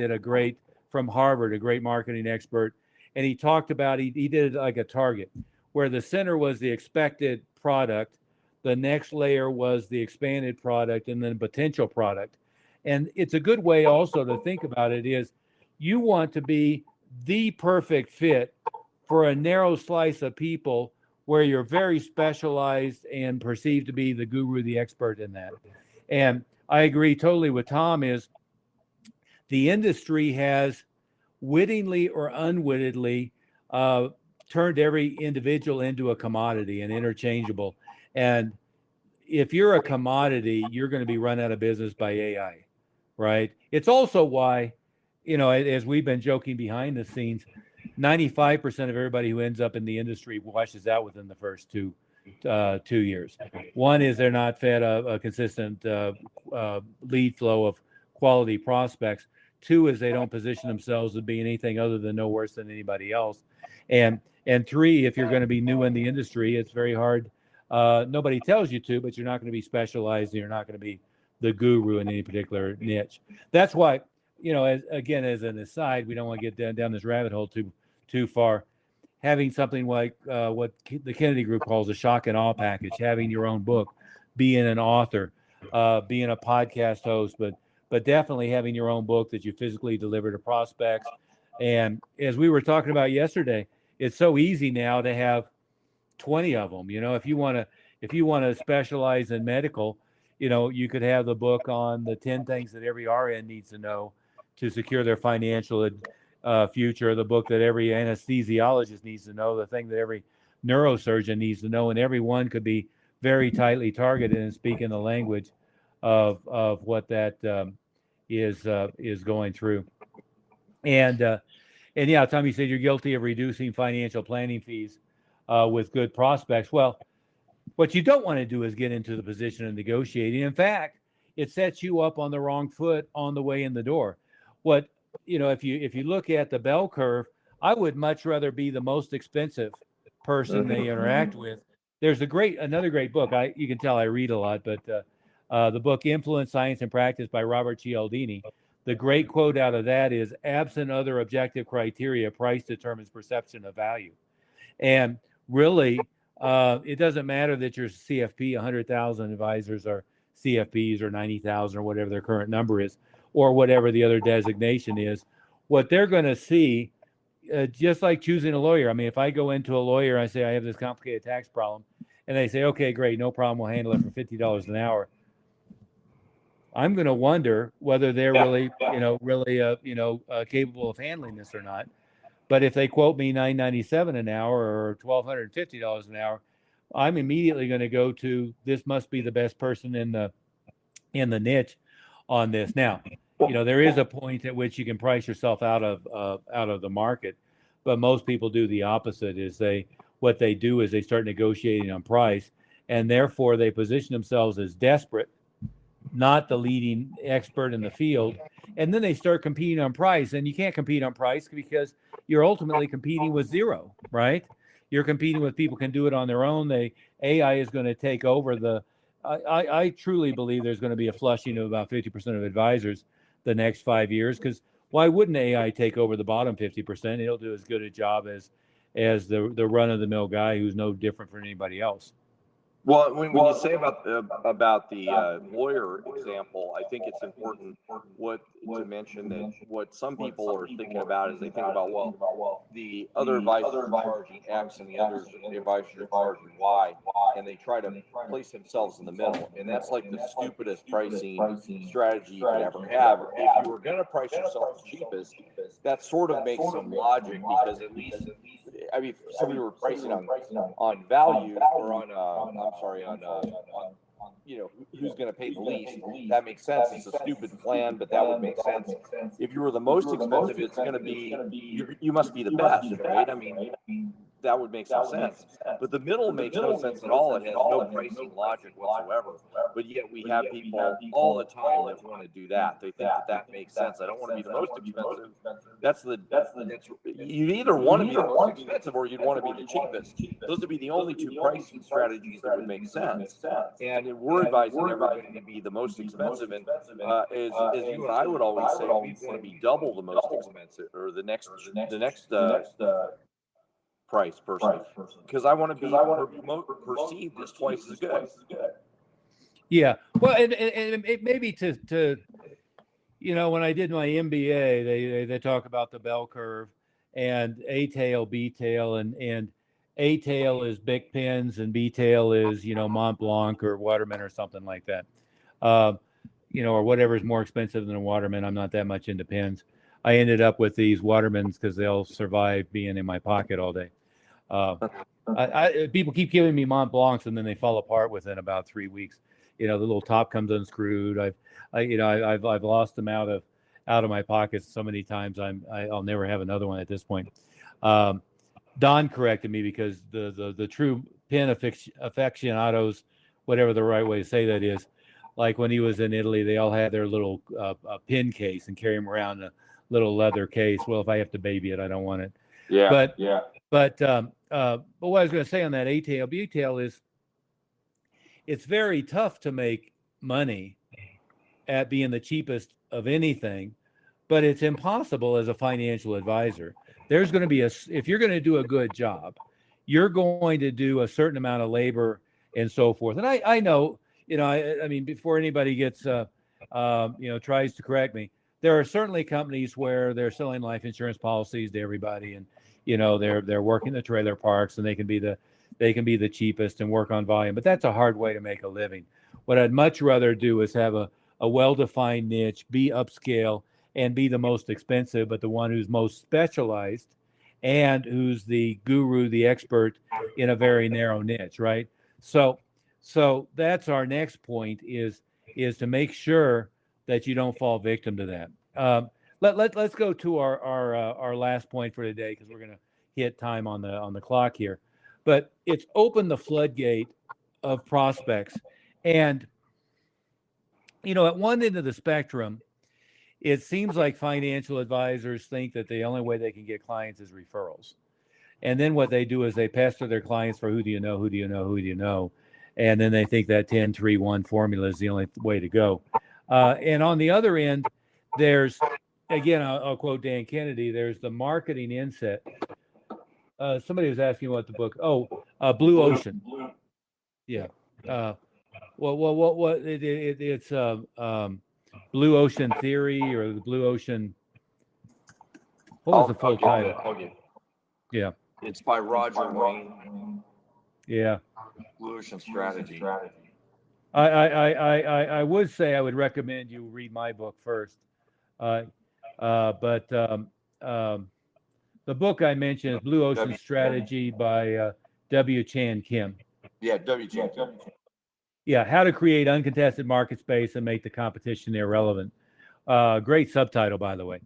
from Harvard, a great marketing expert, and he talked about, he did it like a target, where the center was the expected product, the next layer was the expanded product, and then potential product. And it's a good way also to think about it is you want to be the perfect fit for a narrow slice of people where you're very specialized and perceived to be the guru, the expert in that. And I agree totally with Tom is the industry has wittingly or unwittingly turned every individual into a commodity and interchangeable. And if you're a commodity, you're going to be run out of business by AI, right? It's also why, as we've been joking behind the scenes, 95% of everybody who ends up in the industry washes out within the first 2 years. One is they're not fed a consistent lead flow of quality prospects. Two is they don't position themselves as being anything other than no worse than anybody else. And three, if you're going to be new in the industry, it's very hard. Nobody tells you to, but you're not going to be specialized, and you're not going to be the guru in any particular niche. That's why, as an aside, we don't want to get down this rabbit hole too far. Having something like what the Kennedy Group calls a shock and awe package, having your own book, being an author, being a podcast host, but definitely having your own book that you physically deliver to prospects. And as we were talking about yesterday, it's so easy now to have 20 of them. If you want to specialize in medical, you could have the book on the 10 things that every RN needs to know to secure their financial future, the book that every anesthesiologist needs to know, the thing that every neurosurgeon needs to know, and every one could be very tightly targeted and speak in the language of what that is going through. And yeah, Tom, you said you're guilty of reducing financial planning fees with good prospects. Well, what you don't want to do is get into the position of negotiating. In fact, it sets you up on the wrong foot on the way in the door. If you look at the bell curve, I would much rather be the most expensive person they interact with. There's another great book. You can tell I read a lot, but the book Influence, Science, and Practice by Robert Cialdini. The great quote out of that is, absent other objective criteria, price determines perception of value. And really, it doesn't matter that you're CFP, 100,000 advisors are CFPs, or 90,000, or whatever their current number is, or whatever the other designation is. What they're going to see, just like choosing a lawyer. I mean, if I go into a lawyer, I say, I have this complicated tax problem, and they say, okay, great, no problem, we'll handle it for $50 an hour. I'm going to wonder whether they're really capable of handling this or not. But if they quote me $997 an hour or $1,250 an hour, I'm immediately going to go to, this must be the best person in the niche on this. Now, there is a point at which you can price yourself out of the market, but most people do the opposite. What they do is they start negotiating on price, and therefore they position themselves as desperate, not the leading expert in the field, and then they start competing on price. And you can't compete on price because you're ultimately competing with zero, right? You're competing with people who can do it on their own. AI is going to take over I truly believe there's going to be a flushing of about 50% of advisors the next 5 years, because why wouldn't AI take over the bottom 50%? It'll do as good a job as the run-of-the-mill guy who's no different from anybody else. Well, when you say about the lawyer example, I think it's important to mention that what some people are thinking about is they think about, well, the other advisors are charging X and the other advisors are charging Y, and they try to place themselves in the middle, and that's like the stupidest pricing strategy you could ever have. If you were going to price yourself the cheapest, that sort of makes some logic, because at least, I mean, if somebody were pricing on value, or on I'm sorry, on who's going to pay the least, that makes sense. It's a stupid plan, but that would make sense. If you were the most expensive, it's going to be you must be the best, right? I mean, that would make some sense. But the middle makes no sense at all. It has no pricing logic whatsoever. But yet we have people all the time that want to do that. They think that makes sense. I don't want to be the most expensive. That's you either want to be the most expensive or you'd want to be the cheapest. Those would be the only two pricing strategies that would make sense. And we're advising everybody to be the most expensive. And as you and I would always say, we want to be double the most expensive, or the next price person, because I want to be perceived as twice as good. Yeah. Well, and it maybe to when I did my MBA, they talk about the bell curve and A tail, B tail, and A tail is Bic pens and B tail is Mont Blanc or Waterman or something like that, or whatever is more expensive than a Waterman. I'm not that much into pens. I ended up with these Watermans because they'll survive being in my pocket all day. People keep giving me Mont Blancs and then they fall apart within about 3 weeks. The little top comes unscrewed. I've lost them out of my pockets so many times. I'll never have another one at this point. Don corrected me because the true pen aficionados, whatever the right way to say that is, like when he was in Italy, they all had their little pin case and carry them around in a little leather case. Well, if I have to baby it, I don't want it. Yeah. But what I was going to say on that A tail, B tail is, it's very tough to make money at being the cheapest of anything, but it's impossible as a financial advisor. There's going to be if you're going to do a good job, you're going to do a certain amount of labor and so forth. And I know, I mean, before anybody gets, tries to correct me, there are certainly companies where they're selling life insurance policies to everybody, and they're working the trailer parks, and they can be the cheapest and work on volume. But that's a hard way to make a living. What I'd much rather do is have a well-defined niche, be upscale, and be the most expensive, but the one who's most specialized and who's the guru, the expert in a very narrow niche, right? So that's our next point, is to make sure that you don't fall victim to that. Let's go to our last point for today, because we're going to hit time on the clock here. But it's open the floodgate of prospects. And at one end of the spectrum, it seems like financial advisors think that the only way they can get clients is referrals. And then what they do is they pester their clients for who do you know? And then they think that 10-3-1 formula is the only way to go. And on the other end, there's, again, I'll quote Dan Kennedy, there's the marketing inset. Somebody was asking what the book, Blue Ocean. Yeah. It's Blue Ocean Theory, or the Blue Ocean. What was the full title? Yeah. It's by Roger Wayne. Yeah. Blue Ocean Strategy. I would say I would recommend you read my book first. But the book I mentioned is Blue Ocean Strategy by W. Chan Kim. Yeah, W. Chan Kim. Yeah, how to create uncontested market space and make the competition irrelevant. Great subtitle, by the way.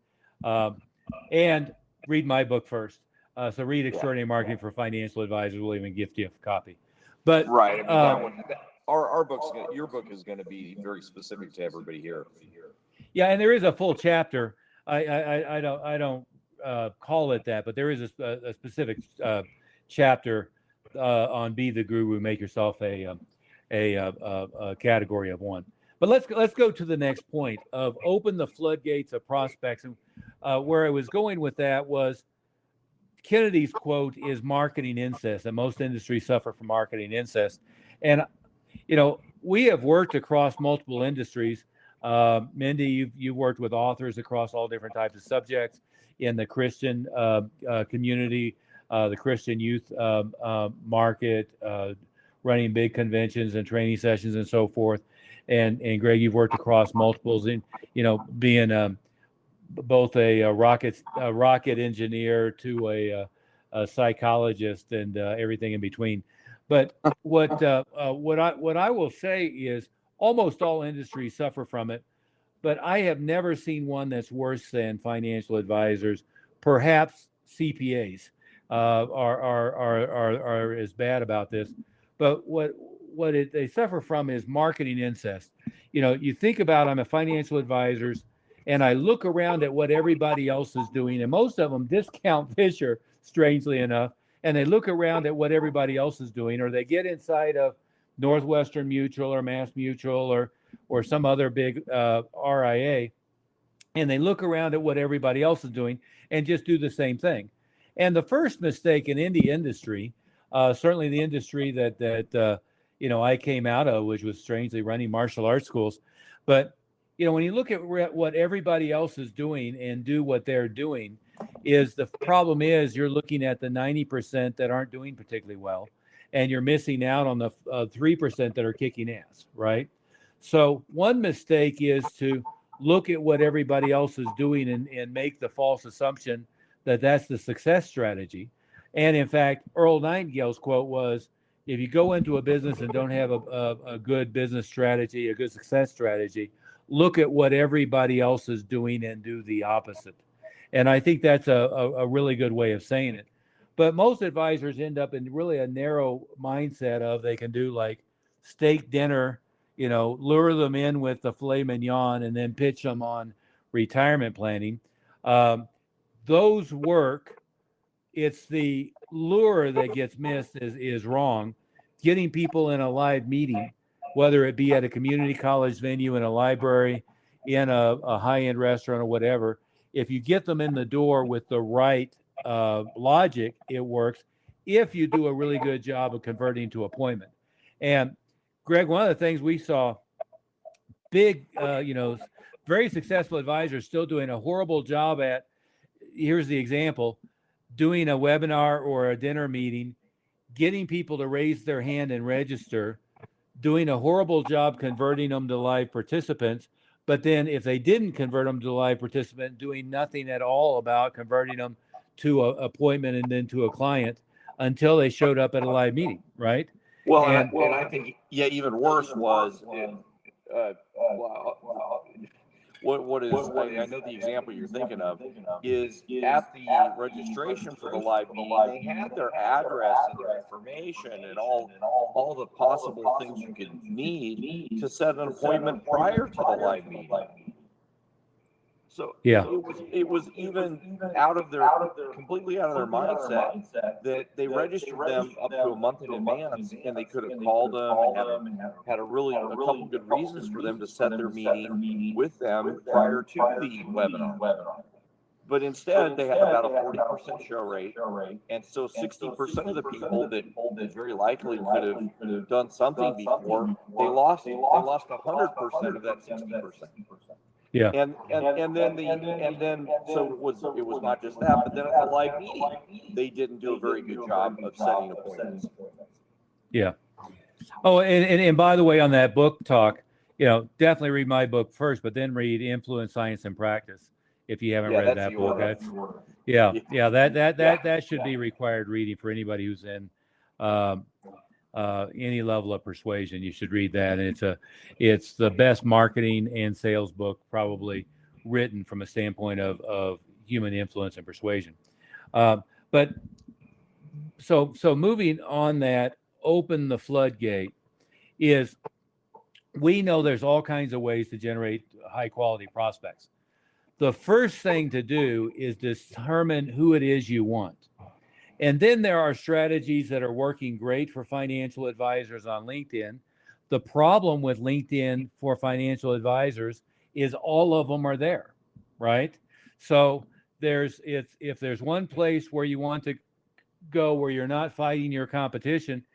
And read my book first. So read Extraordinary Marketing for Financial Advisors. We'll even gift you a copy. But right, I mean, that one. Our your book is going to be very specific to everybody here. Yeah, and there is a full chapter. I don't call it that, but there is a specific chapter on Be the Guru, make yourself a category of one. But let's go to the next point of open the floodgates of prospects. And where I was going with that was Kennedy's quote is marketing incest, and most industries suffer from marketing incest. And, we have worked across multiple industries. Mindy, you've worked with authors across all different types of subjects in the Christian community, the Christian youth market, running big conventions and training sessions and so forth. And Greg, you've worked across multiples in, being both a rocket engineer to a psychologist and everything in between. But what I will say is almost all industries suffer from it, but I have never seen one that's worse than financial advisors. Perhaps CPAs are as bad about this, but they suffer from is marketing incest. You think about, I'm a financial advisor, and I look around at what everybody else is doing, and most of them discount Fisher, strangely enough, and they look around at what everybody else is doing, or they get inside of Northwestern Mutual or Mass Mutual or some other big RIA, and they look around at what everybody else is doing and just do the same thing. And the first mistake in any industry, certainly the industry that I came out of, which was strangely running martial arts schools, but when you look at what everybody else is doing and do what they're doing, is the problem is you're looking at the 90% that aren't doing particularly well, and you're missing out on the 3% that are kicking ass, right? So one mistake is to look at what everybody else is doing and make the false assumption that that's the success strategy. And in fact, Earl Nightingale's quote was, if you go into a business and don't have a good business strategy, a good success strategy, look at what everybody else is doing and do the opposite. And I think that's a really good way of saying it. But most advisors end up in really a narrow mindset of they can do like steak dinner, lure them in with the filet mignon and then pitch them on retirement planning. Those work. It's the lure that gets missed is wrong. Getting people in a live meeting, whether it be at a community college venue, in a library, in a high-end restaurant or whatever, if you get them in the door with the right logic, it works if you do a really good job of converting to appointment. And Greg, one of the things we saw, big, very successful advisors still doing a horrible job at, here's the example, doing a webinar or a dinner meeting, getting people to raise their hand and register, doing a horrible job converting them to live participants. But then if they didn't convert them to live participant, doing nothing at all about converting them to an appointment and then to a client until they showed up at a live meeting, right? Well, and I think, even worse was, what is, I know the example you're thinking of, is at the registration for the live meeting, they had their address and their information and all the possible things you could need to set an appointment prior to the live meeting. So yeah, it was even completely out of their mindset that they registered them up to a month in advance, and they could have called them and had a couple good reasons for them to set their meeting with them prior to the webinar. But instead, they had about a 40% show rate, and so 60% of the people that very likely could have done something before, they lost 100% of that 60%. Yeah. And then so it was not just that, but then at the live meeting, they didn't do a very good job of setting appointments. Yeah. Oh, and by the way, on that book talk, definitely read my book first, but then read Influence, Science, and Practice if you haven't read that book. That should be required reading for anybody who's in any level of persuasion. You should read that, and it's the best marketing and sales book probably written from a standpoint of human influence and persuasion. But so moving on, that open the floodgate is, we know there's all kinds of ways to generate high quality prospects. The first thing to do is determine who it is you want. And then there are strategies that are working great for financial advisors on LinkedIn. The problem with LinkedIn for financial advisors is all of them are there, right? So if there's one place where you want to go where you're not fighting your competition,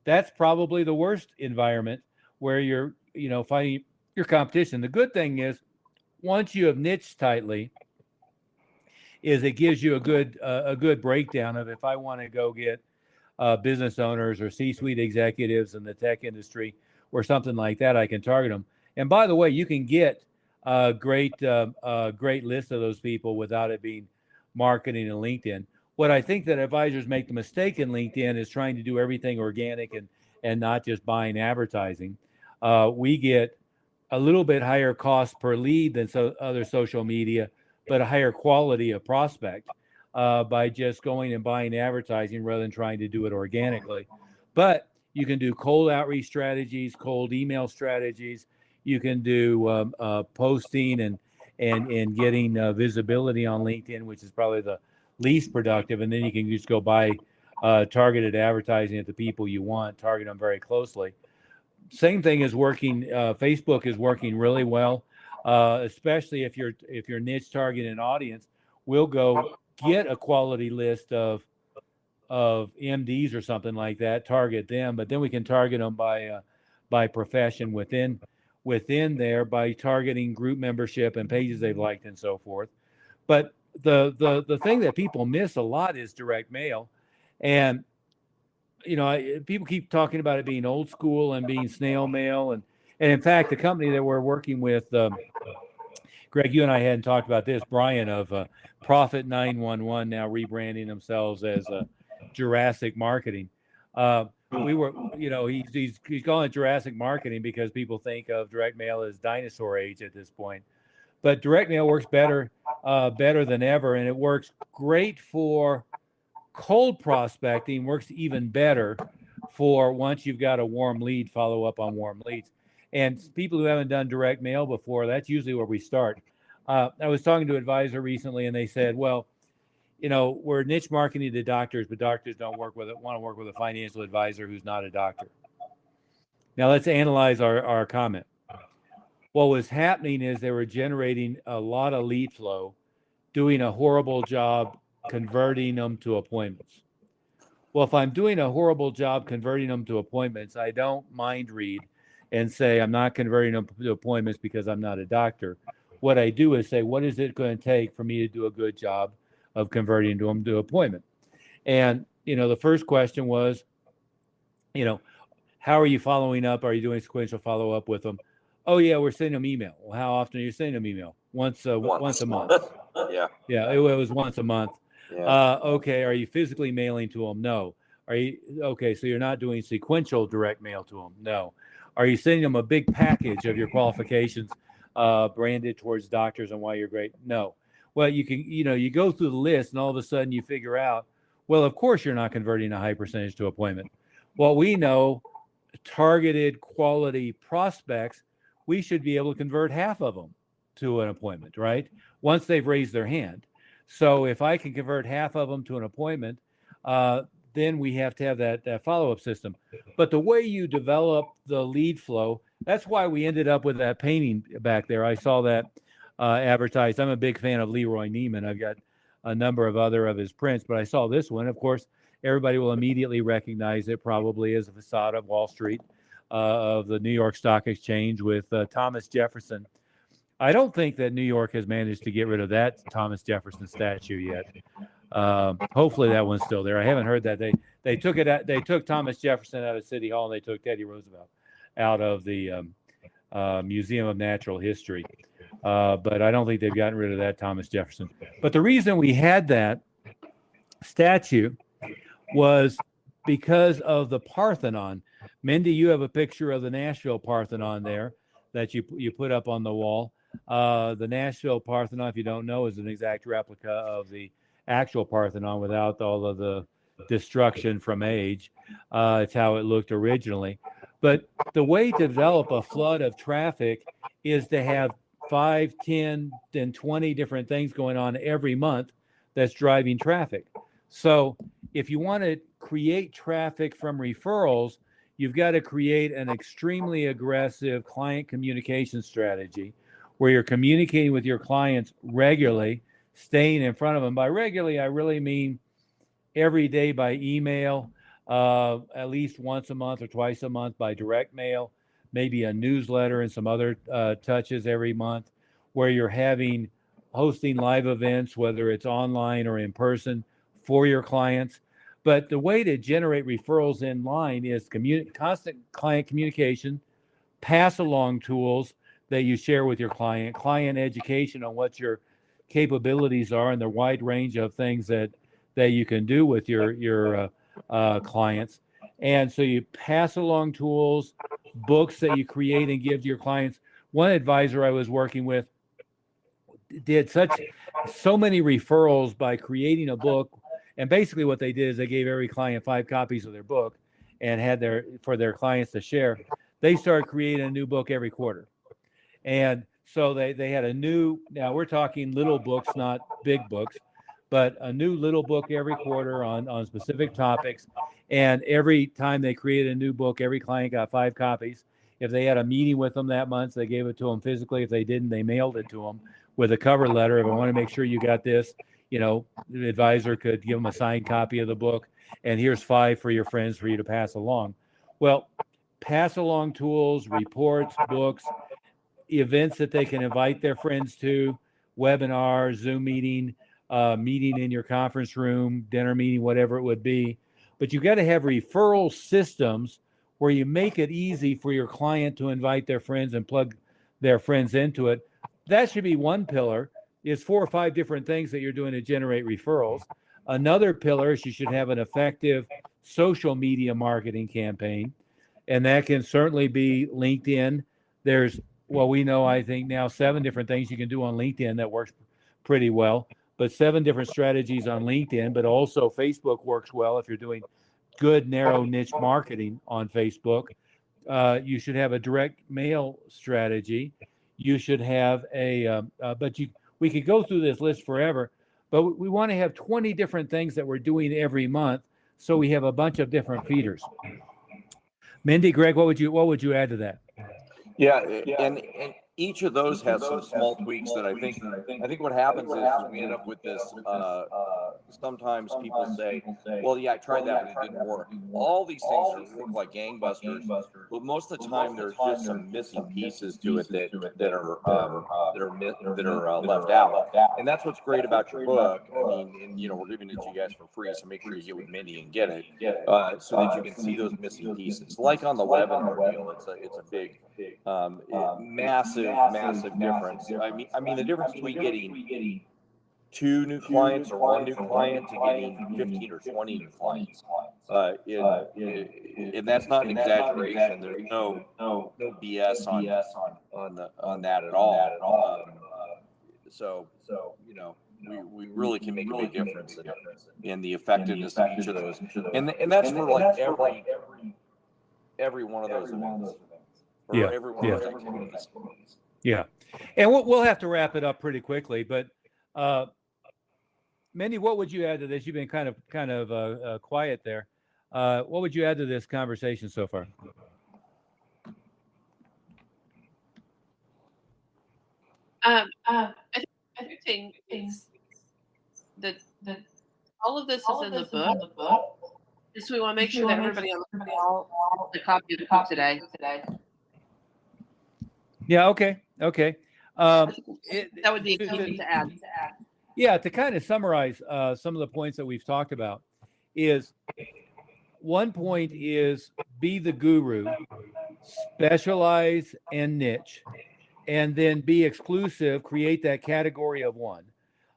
that's probably the worst environment where you're, fighting your competition. The good thing is, once you have niched tightly, is it gives you a good breakdown of, if I want to go get business owners or C-suite executives in the tech industry or something like that, I can target them. And by the way, you can get a great list of those people without it being marketing and LinkedIn. What I think that advisors make the mistake in LinkedIn is trying to do everything organic and not just buying advertising. We get a little bit higher cost per lead than other social media, but a higher quality of prospect by just going and buying advertising rather than trying to do it organically. But you can do cold outreach strategies, cold email strategies. You can do posting and getting visibility on LinkedIn, which is probably the least productive. And then you can just go buy targeted advertising at the people you want, target them very closely. Same thing is working. Facebook is working really well, especially if you're niche targeting an audience. We'll go get a quality list of MDs or something like that, target them, but then we can target them by profession within there, by targeting group membership and pages they've liked and so forth. But the thing that people miss a lot is direct mail. And people keep talking about it being old school and being snail mail, and in fact, the company that we're working with, Greg, you and I hadn't talked about this, Brian of Profit 911, now rebranding themselves as Jurassic Marketing. We were, he's calling it Jurassic Marketing because people think of direct mail as dinosaur age at this point. But direct mail works better than ever, and it works great for cold prospecting, works even better for once you've got a warm lead, follow up on warm leads. And people who haven't done direct mail before, that's usually where we start. I was talking to an advisor recently, and they said, well, we're niche marketing to doctors, but doctors want to work with a financial advisor who's not a doctor. Now let's analyze our comment. What was happening is they were generating a lot of lead flow, doing a horrible job converting them to appointments. Well, if I'm doing a horrible job converting them to appointments, I don't mind read and say I'm not converting them to appointments because I'm not a doctor. What I do is say, what is it going to take for me to do a good job of converting them to appointment? And, the first question was, how are you following up? Are you doing sequential follow-up with them? Oh, yeah, we're sending them email. Well, how often are you sending them email? Once a month. Yeah, it was once a month. Yeah. Okay, are you physically mailing to them? No. Are you okay? So you're not doing sequential direct mail to them? No. Are you sending them a big package of your qualifications, branded towards doctors and why you're great? No. Well, you can, you go through the list and all of a sudden you figure out, well, of course you're not converting a high percentage to appointment. Well, we know targeted quality prospects, we should be able to convert half of them to an appointment, right? Once they've raised their hand. So if I can convert half of them to an appointment, then we have to have that follow-up system. But the way you develop the lead flow, that's why we ended up with that painting back there. I saw that advertised. I'm a big fan of Leroy Neiman. I've got a number of other of his prints, but I saw this one. Of course, everybody will immediately recognize it probably as a facade of Wall Street, of the New York Stock Exchange with Thomas Jefferson. I don't think that New York has managed to get rid of that Thomas Jefferson statue yet. Hopefully that one's still there. I haven't heard that they took it out. They took Thomas Jefferson out of City Hall, and they took Teddy Roosevelt out of the Museum of Natural History. But I don't think they've gotten rid of that Thomas Jefferson. But the reason we had that statue was because of the Parthenon. Mindy, you have a picture of the Nashville Parthenon there that you put up on the wall. The Nashville Parthenon, if you don't know, is an exact replica of the actual Parthenon without all of the destruction from age. It's how it looked originally. But the way to develop a flood of traffic is to have 5, 10, and 20 different things going on every month that's driving traffic. So if you want to create traffic from referrals, you've got to create an extremely aggressive client communication strategy where you're communicating with your clients regularly, staying in front of them. By regularly, I really mean every day by email, at least once a month or twice a month by direct mail, maybe a newsletter and some other touches every month, where you're hosting live events, whether it's online or in person, for your clients. But the way to generate referrals in line is constant client communication, pass along tools that you share with your client education on what your capabilities are and the wide range of things that you can do with your clients. And so you pass along tools, books that you create and give to your clients. One advisor I was working with did so many referrals by creating a book. And basically what they did is they gave every client 5 copies of their book and had for their clients to share. They started creating a new book every quarter. And so they had now we're talking little books, not big books, but a new little book every quarter on specific topics. And every time they created a new book, every client got 5 copies. If they had a meeting with them that month, they gave it to them physically. If they didn't, they mailed it to them with a cover letter. If I want to make sure you got this, the advisor could give them a signed copy of the book, and here's 5 for your friends for you to pass along. Well, pass along tools, reports, books, events that they can invite their friends to, webinars, Zoom meeting, meeting in your conference room, dinner meeting, whatever it would be. But you got to have referral systems where you make it easy for your client to invite their friends and plug their friends into it. That should be one pillar, is 4 or 5 different things that you're doing to generate referrals. Another pillar is you should have an effective social media marketing campaign. And that can certainly be LinkedIn. There's, we know, I think now 7 different things you can do on LinkedIn that works pretty well, but 7 different strategies on LinkedIn, but also Facebook works well if you're doing good narrow niche marketing on Facebook. You should have a direct mail strategy. You should have we could go through this list forever, but we want to have 20 different things that we're doing every month, so we have a bunch of different feeders. Mindy, Greg, what would you add to that? Yeah, and each of those has some small tweaks that I think what happens is we end up with this. Sometimes people say, "Well, yeah, I tried that, but it didn't work." All these things work like gangbusters, but most of the time there's just some missing pieces to it that are left out. And that's what's great about your book. I mean, and we're giving it to you guys for free, so make sure you get with Mindy and get it, so that you can see those missing pieces. Like on the webinar deal, it's a big, massive difference. I mean the difference between getting 2 new clients or 1 new client to getting 15 or 20 new clients. And that's not an exaggeration. There's no BS on that at all. So we really can make a big difference in the effectiveness of each of those. And that's for like every one of those events. Yeah. Every one of those activities. Yeah. And we'll have to wrap it up pretty quickly, but Mindy, what would you add to this? You've been kind of quiet there. What would you add to this conversation so far? I think that all of this is in the book. Just we want to make sure that everybody on the call the copy of the book today. Yeah. Okay. That would be a key thing to add. Yeah, to kind of summarize some of the points that we've talked about, is one point is be the guru, specialize and niche, and then be exclusive, create that category of one.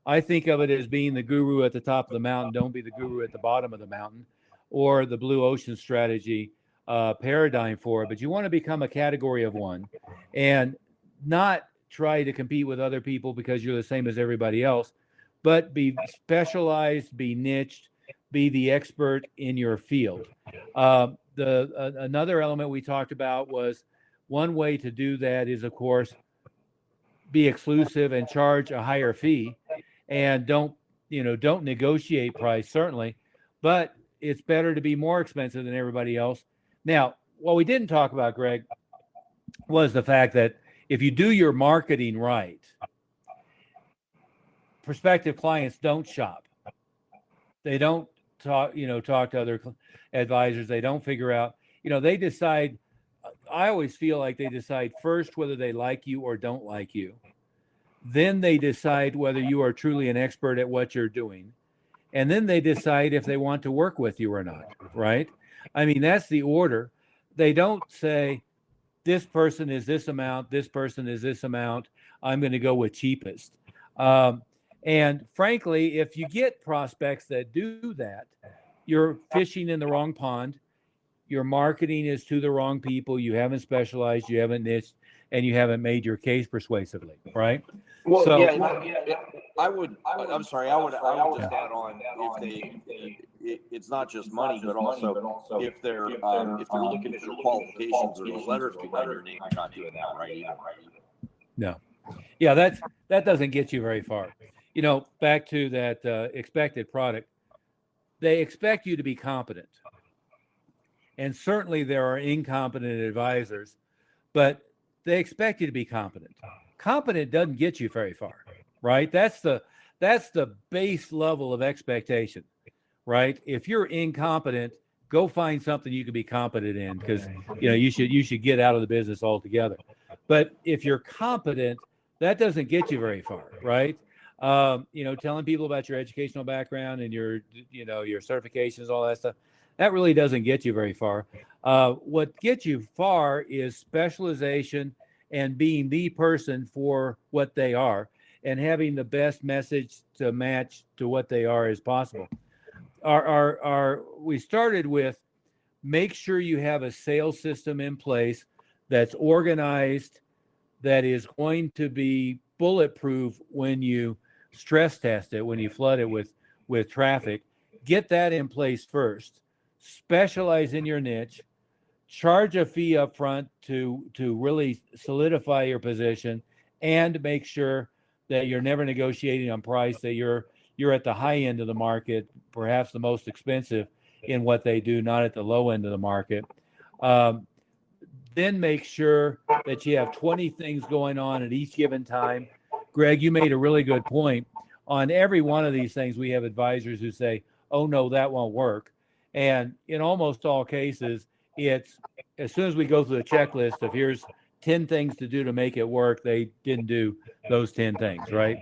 I think of it as being the guru at the top of the mountain. Don't be the guru at the bottom of the mountain, or the blue ocean strategy paradigm for it. But you want to become a category of one and not try to compete with other people because you're the same as everybody else, but be specialized, be niched, be the expert in your field. Another element we talked about was one way to do that is, of course, be exclusive and charge a higher fee, and don't negotiate price, certainly, but it's better to be more expensive than everybody else. Now, what we didn't talk about, Greg, was the fact that if you do your marketing right, prospective clients don't shop. They don't talk to other advisors. They don't figure out, they decide. I always feel like they decide first whether they like you or don't like you. Then they decide whether you are truly an expert at what you're doing. And then they decide if they want to work with you or not, right? I mean, that's the order. They don't say, this person is this amount, this person is this amount, I'm going to go with cheapest. And frankly, if you get prospects that do that, you're fishing in the wrong pond. Your marketing is to the wrong people. You haven't specialized, you haven't niched, and you haven't made your case persuasively, right? Well, So- I'm sorry. I would just add on it's not just money, but also if they're looking at your qualifications or the letters behind your name, you're not doing that right either. No. Yeah, that doesn't get you very far. Back to that expected product, they expect you to be competent. And certainly there are incompetent advisors, but they expect you to be competent. Competent doesn't get you very far, right? That's the base level of expectation, right? If you're incompetent, go find something you can be competent in, because you should get out of the business altogether. But if you're competent, that doesn't get you very far, right? Telling people about your educational background and your certifications, all that stuff, that really doesn't get you very far. What gets you far is specialization and being the person for what they are and having the best message to match to what they are as possible. We started with, make sure you have a sales system in place that's organized, that is going to be bulletproof when you stress test it, when you flood it with traffic. Get that in place first. Specialize in your niche, charge a fee up front to really solidify your position, and make sure that you're never negotiating on price, that you're at the high end of the market, perhaps the most expensive in what they do, not at the low end of the market. Then make sure that you have 20 things going on at each given time. Greg, you made a really good point. On every one of these things, we have advisors who say, oh no, that won't work. And in almost all cases, it's as soon as we go through the checklist of here's 10 things to do to make it work, they didn't do those 10 things, right?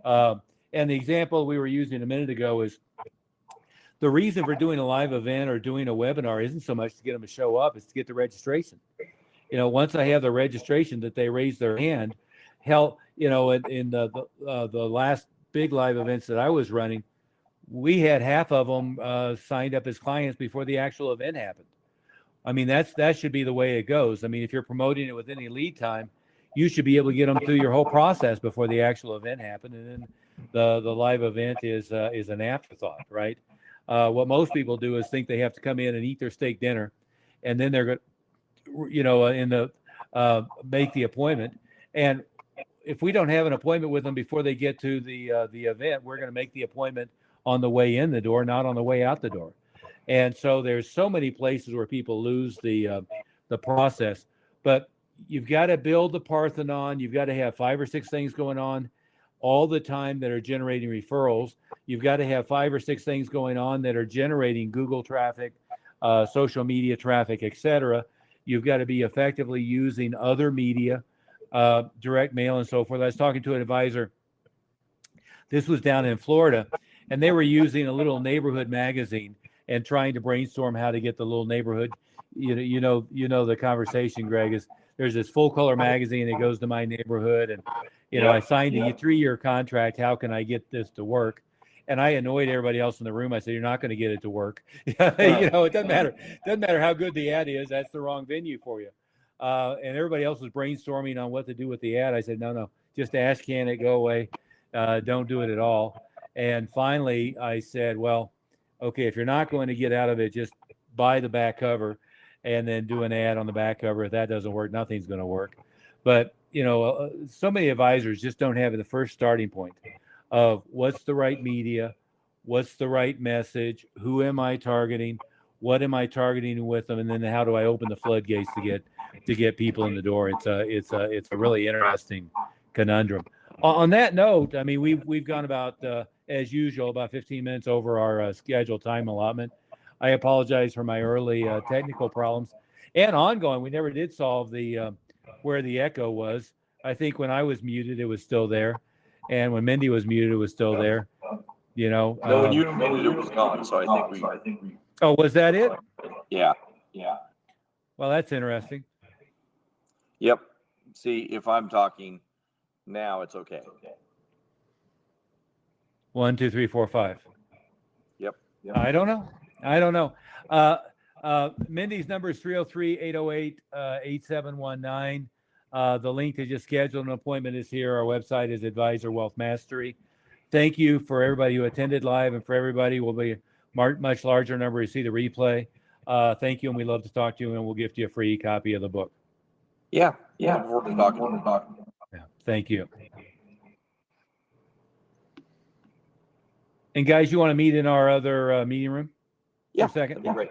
And the example we were using a minute ago is the reason for doing a live event or doing a webinar isn't so much to get them to show up, it's to get the registration. Once I have the registration that they raise their hand, in the last big live events that I was running, we had half of them signed up as clients before the actual event happened. I mean, that should be the way it goes. I mean, if you're promoting it with any lead time, you should be able to get them through your whole process before the actual event happened, and then the live event is an afterthought, right? What most people do is think they have to come in and eat their steak dinner, and then they're going to, make the appointment. And if we don't have an appointment with them before they get to the event, we're going to make the appointment on the way in the door, not on the way out the door. And so there's so many places where people lose the process. But you've got to build the Parthenon. You've got to have 5 or 6 things going on all the time that are generating referrals. You've got to have 5 or 6 things going on that are generating Google traffic, social media traffic, etc. You've got to be effectively using other media, direct mail, and so forth. I was talking to an advisor. This was down in Florida, and they were using a little neighborhood magazine and trying to brainstorm how to get the little neighborhood. You know the conversation, Greg, is there's this full color magazine that goes to my neighborhood, and I signed a 3-year contract. How can I get this to work? And I annoyed everybody else in the room. I said, you're not going to get it to work. It doesn't matter. It doesn't matter how good the ad is. That's the wrong venue for you. And everybody else was brainstorming on what to do with the ad. I said, no, just ask, can it go away? Don't do it at all. And finally, I said, well, okay, if you're not going to get out of it, just buy the back cover and then do an ad on the back cover. If that doesn't work, nothing's going to work. But, so many advisors just don't have the first starting point of what's the right media, what's the right message, who am I targeting, what am I targeting with them, and then how do I open the floodgates to get people in the door. It's a really interesting conundrum. On that note, I mean, we've gone about as usual, about 15 minutes over our scheduled time allotment. I apologize for my early technical problems and ongoing. We never did solve the where the echo was. I think when I was muted, it was still there, and when Mindy was muted, it was still there. You know. No, when you muted, it was gone. So I think we. Oh, was that it? Yeah. Well, that's interesting. Yep. See, if I'm talking now, it's okay. 1, 2, 3, 4, 5. Yep. I don't know. Mindy's number is 303-808-8719. The link to just schedule an appointment is here. Our website is Advisor Wealth Mastery. Thank you for everybody who attended live, and for everybody will be a much larger number to see the replay. Thank you, and we love to talk to you, and we'll gift you a free copy of the book. Yeah. Looking forward to talking. Yeah, thank you. And guys, you want to meet in our other meeting room? Yeah, For a second? that'd be great.